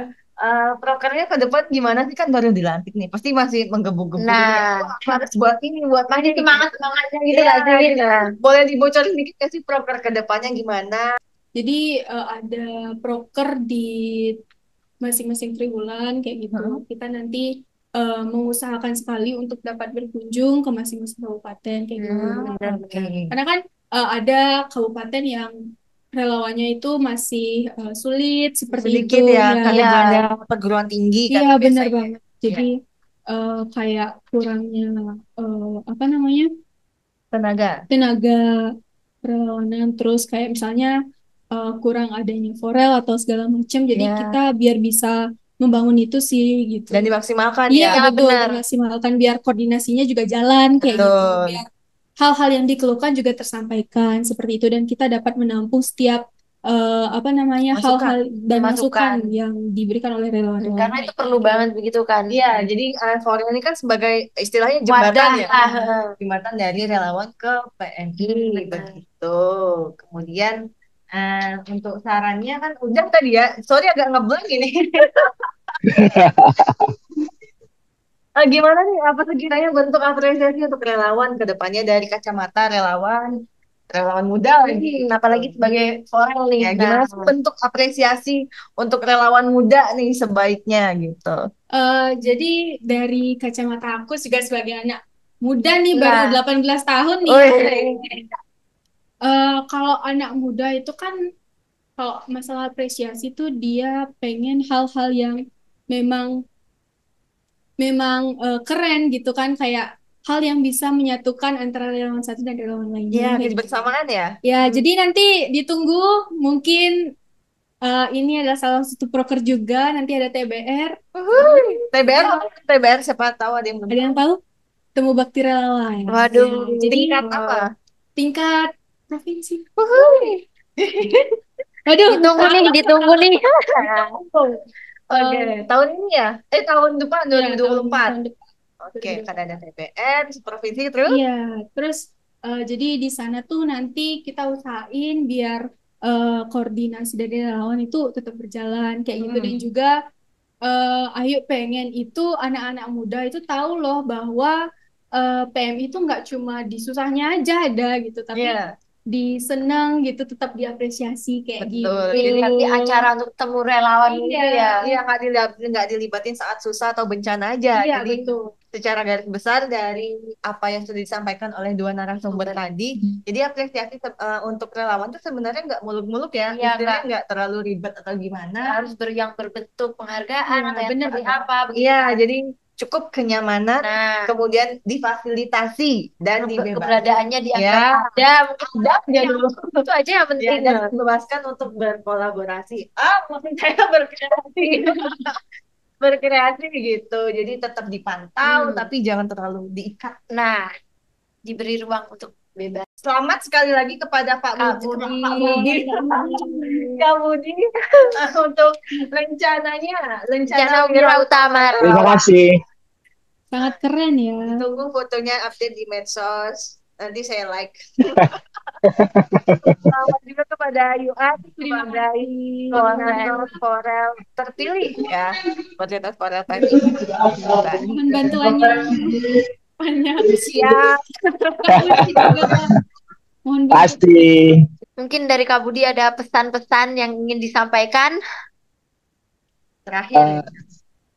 Prokernya ke depan gimana sih, kan baru dilantik nih. Pasti masih menggebu-gebu. Nah, Harus buat ini, buat masih ini. semangatnya gitu Iya, nggak sih? Nah, Boleh dibocorin dikit nggak sih proker ke depannya gimana? Jadi ada proker di masing-masing triwulan kayak gitu. Kita nanti mengusahakan sekali untuk dapat berkunjung ke masing-masing kabupaten kayak gitu. Oke. Karena kan ada kabupaten yang relawannya itu masih sulit seperti Sedikit itu ya, karena Iya. ada perguruan tinggi kan Iya benar biasanya. banget. Jadi kayak kurangnya apa namanya Tenaga. tenaga perlawanan, terus kayak misalnya kurang adanya forel atau segala macam, jadi Ya. kita biar bisa membangun itu sih gitu. Dan dimaksimalkan Iya ya. betul, benar. dimaksimalkan biar koordinasinya juga jalan kayak gitu, Betul. biar hal-hal yang dikeluhkan juga tersampaikan seperti itu, dan kita dapat menampung setiap apa namanya Masukan. hal-hal dan Masukan. masukan yang diberikan oleh relawan. Karena itu perlu banget begitu kan. Iya, jadi Foral ini kan sebagai istilahnya jembatan Wadah ya. lah. Jembatan dari relawan ke PNI begitu. Kemudian untuk sarannya kan udah tadi ya. Sorry agak ngeblank ini. Gimana nih, apa sekiranya bentuk apresiasi untuk relawan ke depannya dari kacamata relawan muda lagi, apalagi sebagai Foral nih. Ya, gimana sih bentuk apresiasi untuk relawan muda nih sebaiknya gitu? Jadi dari kacamata aku juga sebagai anak muda nih, Nah. baru 18 tahun nih. Kalau anak muda itu kan, kalau masalah apresiasi tuh dia pengen hal-hal yang memang keren gitu kan, kayak hal yang bisa menyatukan antara relawan satu dan relawan lainnya. Iya, Kayak gitu. kebersamaan ya. Ya, jadi nanti ditunggu, mungkin ini adalah salah satu proker juga, nanti ada TBR. TBR siapa tahu ada yang belum Ada yang tahu? Temu Bakti Relawan. Waduh. Jadi tingkat apa? tingkat provinsi. Ditunggu nih. Oke, tahun ini ya? Tahun depan Ya, 2024. tahun depan. Oke, kan ada TBR, provinsi terus? Iya, terus Jadi di sana tuh nanti kita usahain biar koordinasi dari relawan itu tetap berjalan kayak gitu, dan juga Ayu pengen itu anak-anak muda itu tahu loh bahwa PMI itu nggak cuma di susahnya aja ada gitu, tapi Iya, di seneng gitu, tetap diapresiasi kayak gitu. betul. Jadi nanti acara untuk temu relawan itu ya. Iya, nggak dilibatin saat susah atau bencana aja. Iya, Jadi betul. secara garis besar dari apa yang sudah disampaikan oleh dua narasumber tadi, jadi apresiasi untuk relawan itu sebenarnya nggak muluk-muluk ya, Iya, istilahnya nggak terlalu ribet atau gimana. Harus yang berbentuk penghargaan Iya, atau yang bener. seperti apa begitu. Iya, jadi cukup kenyamanan, Nah, kemudian difasilitasi dan dibebaskan. keberadaannya dianggap Ya, ada, mungkin ada aja dulu. itu aja yang Ya, penting. dan dibebaskan untuk berkolaborasi. Maksud saya berkreasi. Berkreasi gitu. Jadi tetap dipantau, tapi jangan terlalu diikat. Nah, diberi ruang untuk bebas. Selamat sekali lagi kepada Pak Kak Budi, Budi. Kak Budi untuk rencananya, Rencana Wira Utama. Terima kasih. Sangat keren ya. Tunggu fotonya update di medsos. Nanti saya like. Selamat juga kepada Yuan sebagai koordinator Forel terpilih ya. Koordinator Forel tadi. Mohon bantuannya banyak. Siap. Mohon bantu. Pasti. Mungkin dari Kak Budi ada pesan-pesan yang ingin disampaikan. Terakhir.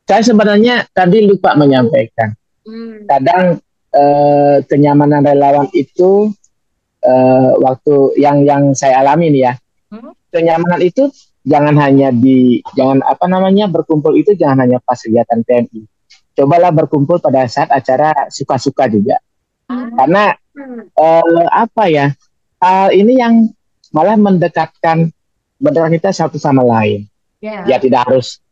Saya sebenarnya tadi lupa menyampaikan. Kadang kenyamanan relawan itu waktu yang saya alami nih ya. Kenyamanan itu jangan berkumpul itu jangan hanya pas kegiatan PMI. Cobalah berkumpul pada saat acara suka-suka juga. Karena hal ini yang malah mendekatkan kita satu sama lain. Ya tidak harus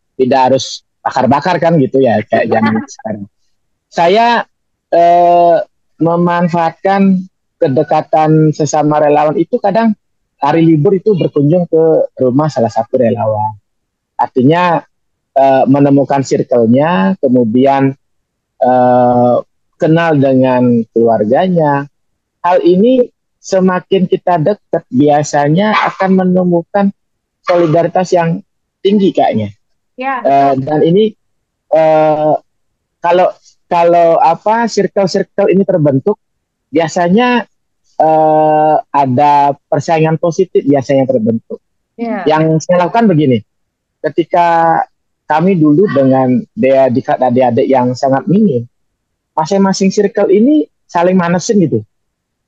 bakar-bakar kan gitu ya kayak zaman sekarang. Saya memanfaatkan kedekatan sesama relawan itu kadang hari libur itu berkunjung ke rumah salah satu relawan. Artinya menemukan circle-nya, kemudian kenal dengan keluarganya. Hal ini semakin kita dekat biasanya akan menemukan solidaritas yang tinggi kayaknya. Dan ini kalau circle-circle ini terbentuk biasanya ada persaingan positif biasanya terbentuk. Yang saya lakukan begini, ketika kami dulu dengan adik-adik yang sangat minim, masing-masing circle ini saling manesin gitu.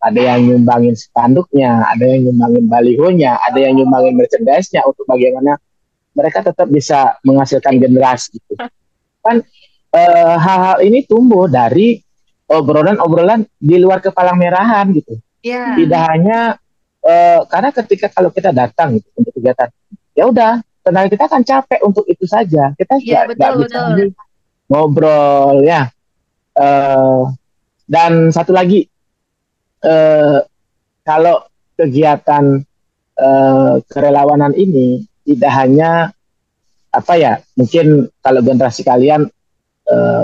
Ada yang nyumbangin spanduknya, ada yang nyumbangin balihonya, ada yang nyumbangin merchandise-nya untuk bagaimana mereka tetap bisa menghasilkan generasi gitu. Kan hal-hal ini tumbuh dari obrolan-obrolan di luar kepalang merahan gitu. Tidak hanya karena ketika kalau kita datang gitu, untuk kegiatan, ya udah tenaga kita akan capek untuk itu saja. Kita nggak bisa ngobrol ya. Dan satu lagi, kalau kegiatan kerelawanan ini tidak hanya mungkin kalau generasi kalian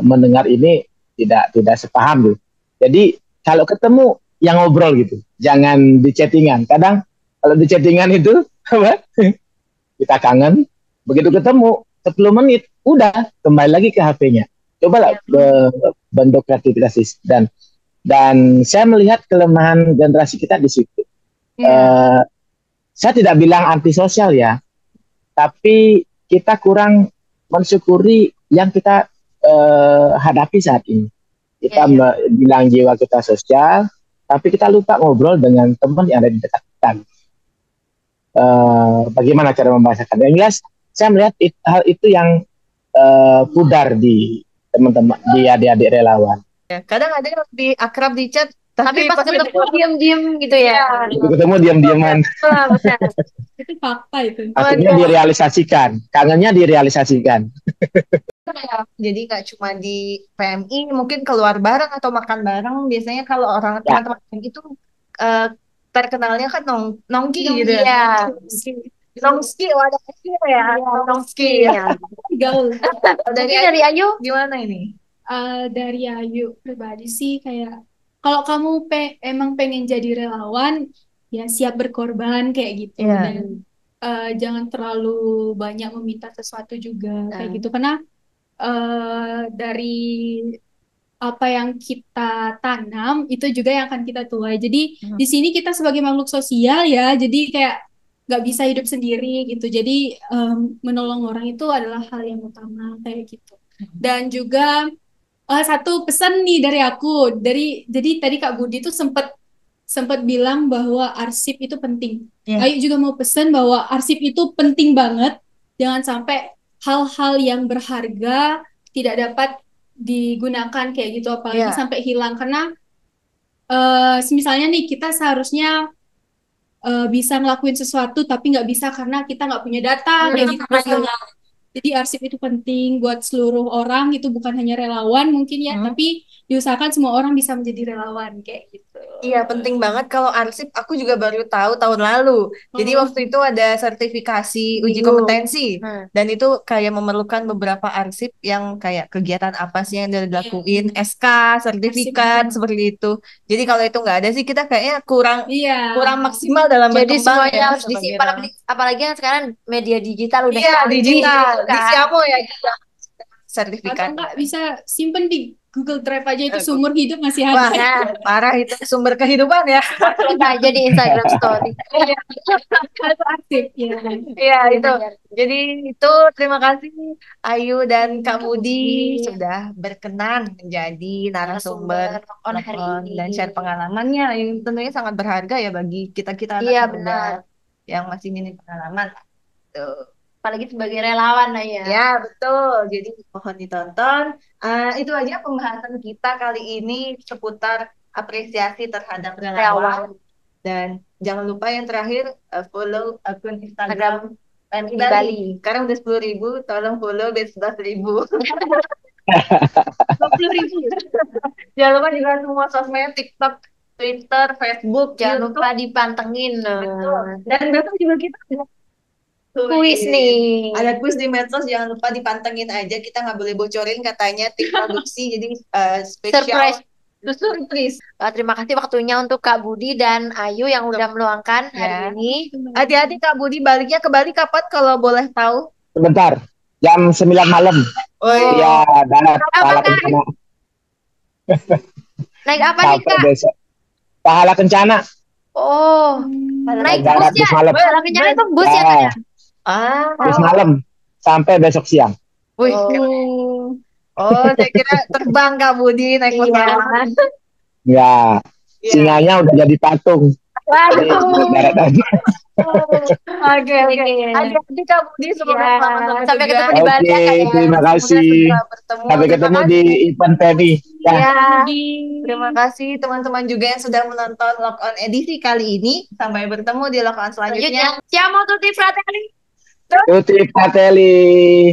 mendengar ini tidak sepaham gitu. Jadi kalau ketemu yang ngobrol gitu, jangan di chattingan. Kadang kalau di chattingan itu kita kangen, begitu ketemu 10 menit udah kembali lagi ke HP-nya. Cobalah bentuk kreativitas dan saya melihat kelemahan generasi kita di situ. Saya tidak bilang antisosial ya, tapi kita kurang mensyukuri yang kita hadapi saat ini. Kita bilang jiwa kita sosial, tapi kita lupa ngobrol dengan teman yang ada di dekat kita. Bagaimana cara membahasakan? Yang jelas, saya melihat hal itu yang pudar di teman-teman, di adik-adik relawan. Kadang ada yang lebih akrab di chat, tapi pas ketemu diem-diem gitu ya. Ketemu diem-dieman. Itu fakta itu. Akhirnya direalisasikan, kangennya direalisasikan. Jadi nggak cuma di PMI, mungkin keluar bareng atau makan bareng. Biasanya kalau orang teman-teman itu terkenalnya kan nongki gitu ya. Nongski, wadah kecil ya. Nongski ya. Gaul. Dari Ayu gimana ini? Dari Ayu pribadi sih kayak kalau kamu emang pengen jadi relawan, ya siap berkorban kayak gitu. Iya. Dan jangan terlalu banyak meminta sesuatu juga kayak Nah. gitu. Karena dari apa yang kita tanam itu juga yang akan kita tuai. Jadi di sini kita sebagai makhluk sosial ya, jadi kayak nggak bisa hidup sendiri gitu. Jadi menolong orang itu adalah hal yang utama kayak gitu. Dan juga satu pesan nih dari aku, jadi tadi Kak Budi tuh sempat bilang bahwa arsip itu penting. Iya. Ayu juga mau pesan bahwa arsip itu penting banget. Jangan sampai hal-hal yang berharga tidak dapat digunakan kayak gitu, apalagi Iya. sampai hilang. Karena misalnya nih kita seharusnya bisa ngelakuin sesuatu tapi nggak bisa karena kita nggak punya data kayak gitu. Jadi arsip itu penting buat seluruh orang, itu bukan hanya relawan mungkin ya, tapi diusahakan semua orang bisa menjadi relawan kayak gitu. Iya, penting banget kalau arsip. Aku juga baru tahu tahun lalu. Jadi waktu itu ada sertifikasi uji kompetensi. Dan itu kayak memerlukan beberapa arsip yang kayak kegiatan apa sih yang dilakuin, SK, sertifikat, seperti itu. Jadi kalau itu nggak ada sih kita kayaknya kurang maksimal dalam Jadi berkembang semuanya ya harus diisi, sebagai apalagi yang sekarang media digital udah Iya, canggih digital. gitu Di kan. Siamo ya kita Atau sertifikat. enggak bisa simpen di Google Drive aja, itu seumur hidup masih Wah, ada. parah itu sumber kehidupan ya. Kita jadi Instagram story. Itu arsip ya. Iya, itu. Jadi itu terima kasih Ayu dan Kak Budi sudah berkenan menjadi narasumber on hari ini dan share pengalamannya yang tentunya sangat berharga ya bagi kita-kita anak Iya, muda benar. yang masih minim pengalaman. Tuh. Apalagi sebagai relawan lah ya. Ya, betul. Jadi mohon ditonton. Itu aja pembahasan kita kali ini seputar apresiasi terhadap relawan. Dan jangan lupa yang terakhir follow akun Instagram PMI Bali. Sekarang udah 10.000, tolong follow biar 11.000. 20.000. Jangan lupa juga semua sosmed, TikTok, Twitter, Facebook, Jangan YouTube. lupa dipantengin. Betul. Dan besok juga kita ada Kuis nih. Ada kuis di medsos, jangan lupa dipantengin aja. Kita nggak boleh bocorin katanya tim produksi, jadi spesial. Surprise. Terima kasih waktunya untuk Kak Budi dan Ayu yang udah meluangkan hari ini. Hati-hati Kak Budi, baliknya ke Bali kapan kalau boleh tahu? Sebentar, jam 9 malam. Oh Ya, darat Pahala Kencana. Naik apa nih Kak? Besok. Pahala Kencana. Oh, naik bus ya? Pahala Kencana itu bus ya Kak? Bus malam sampai besok siang. Wih. Oh, saya kira terbang Kak Budi naik bus malam. Ya, singanya udah jadi patung. Waduh. Darat aja. Oke. Hati-hati Kak Budi, semoga selamat sampai ketemu di Bali ya Kak ya. Terima kasih. Sampai ketemu di event Penny. Terima kasih teman-teman juga yang sudah menonton Lock On edisi kali ini. Sampai bertemu di Lock On selanjutnya. Siamo tutti fratelli. Tutti Fratelli.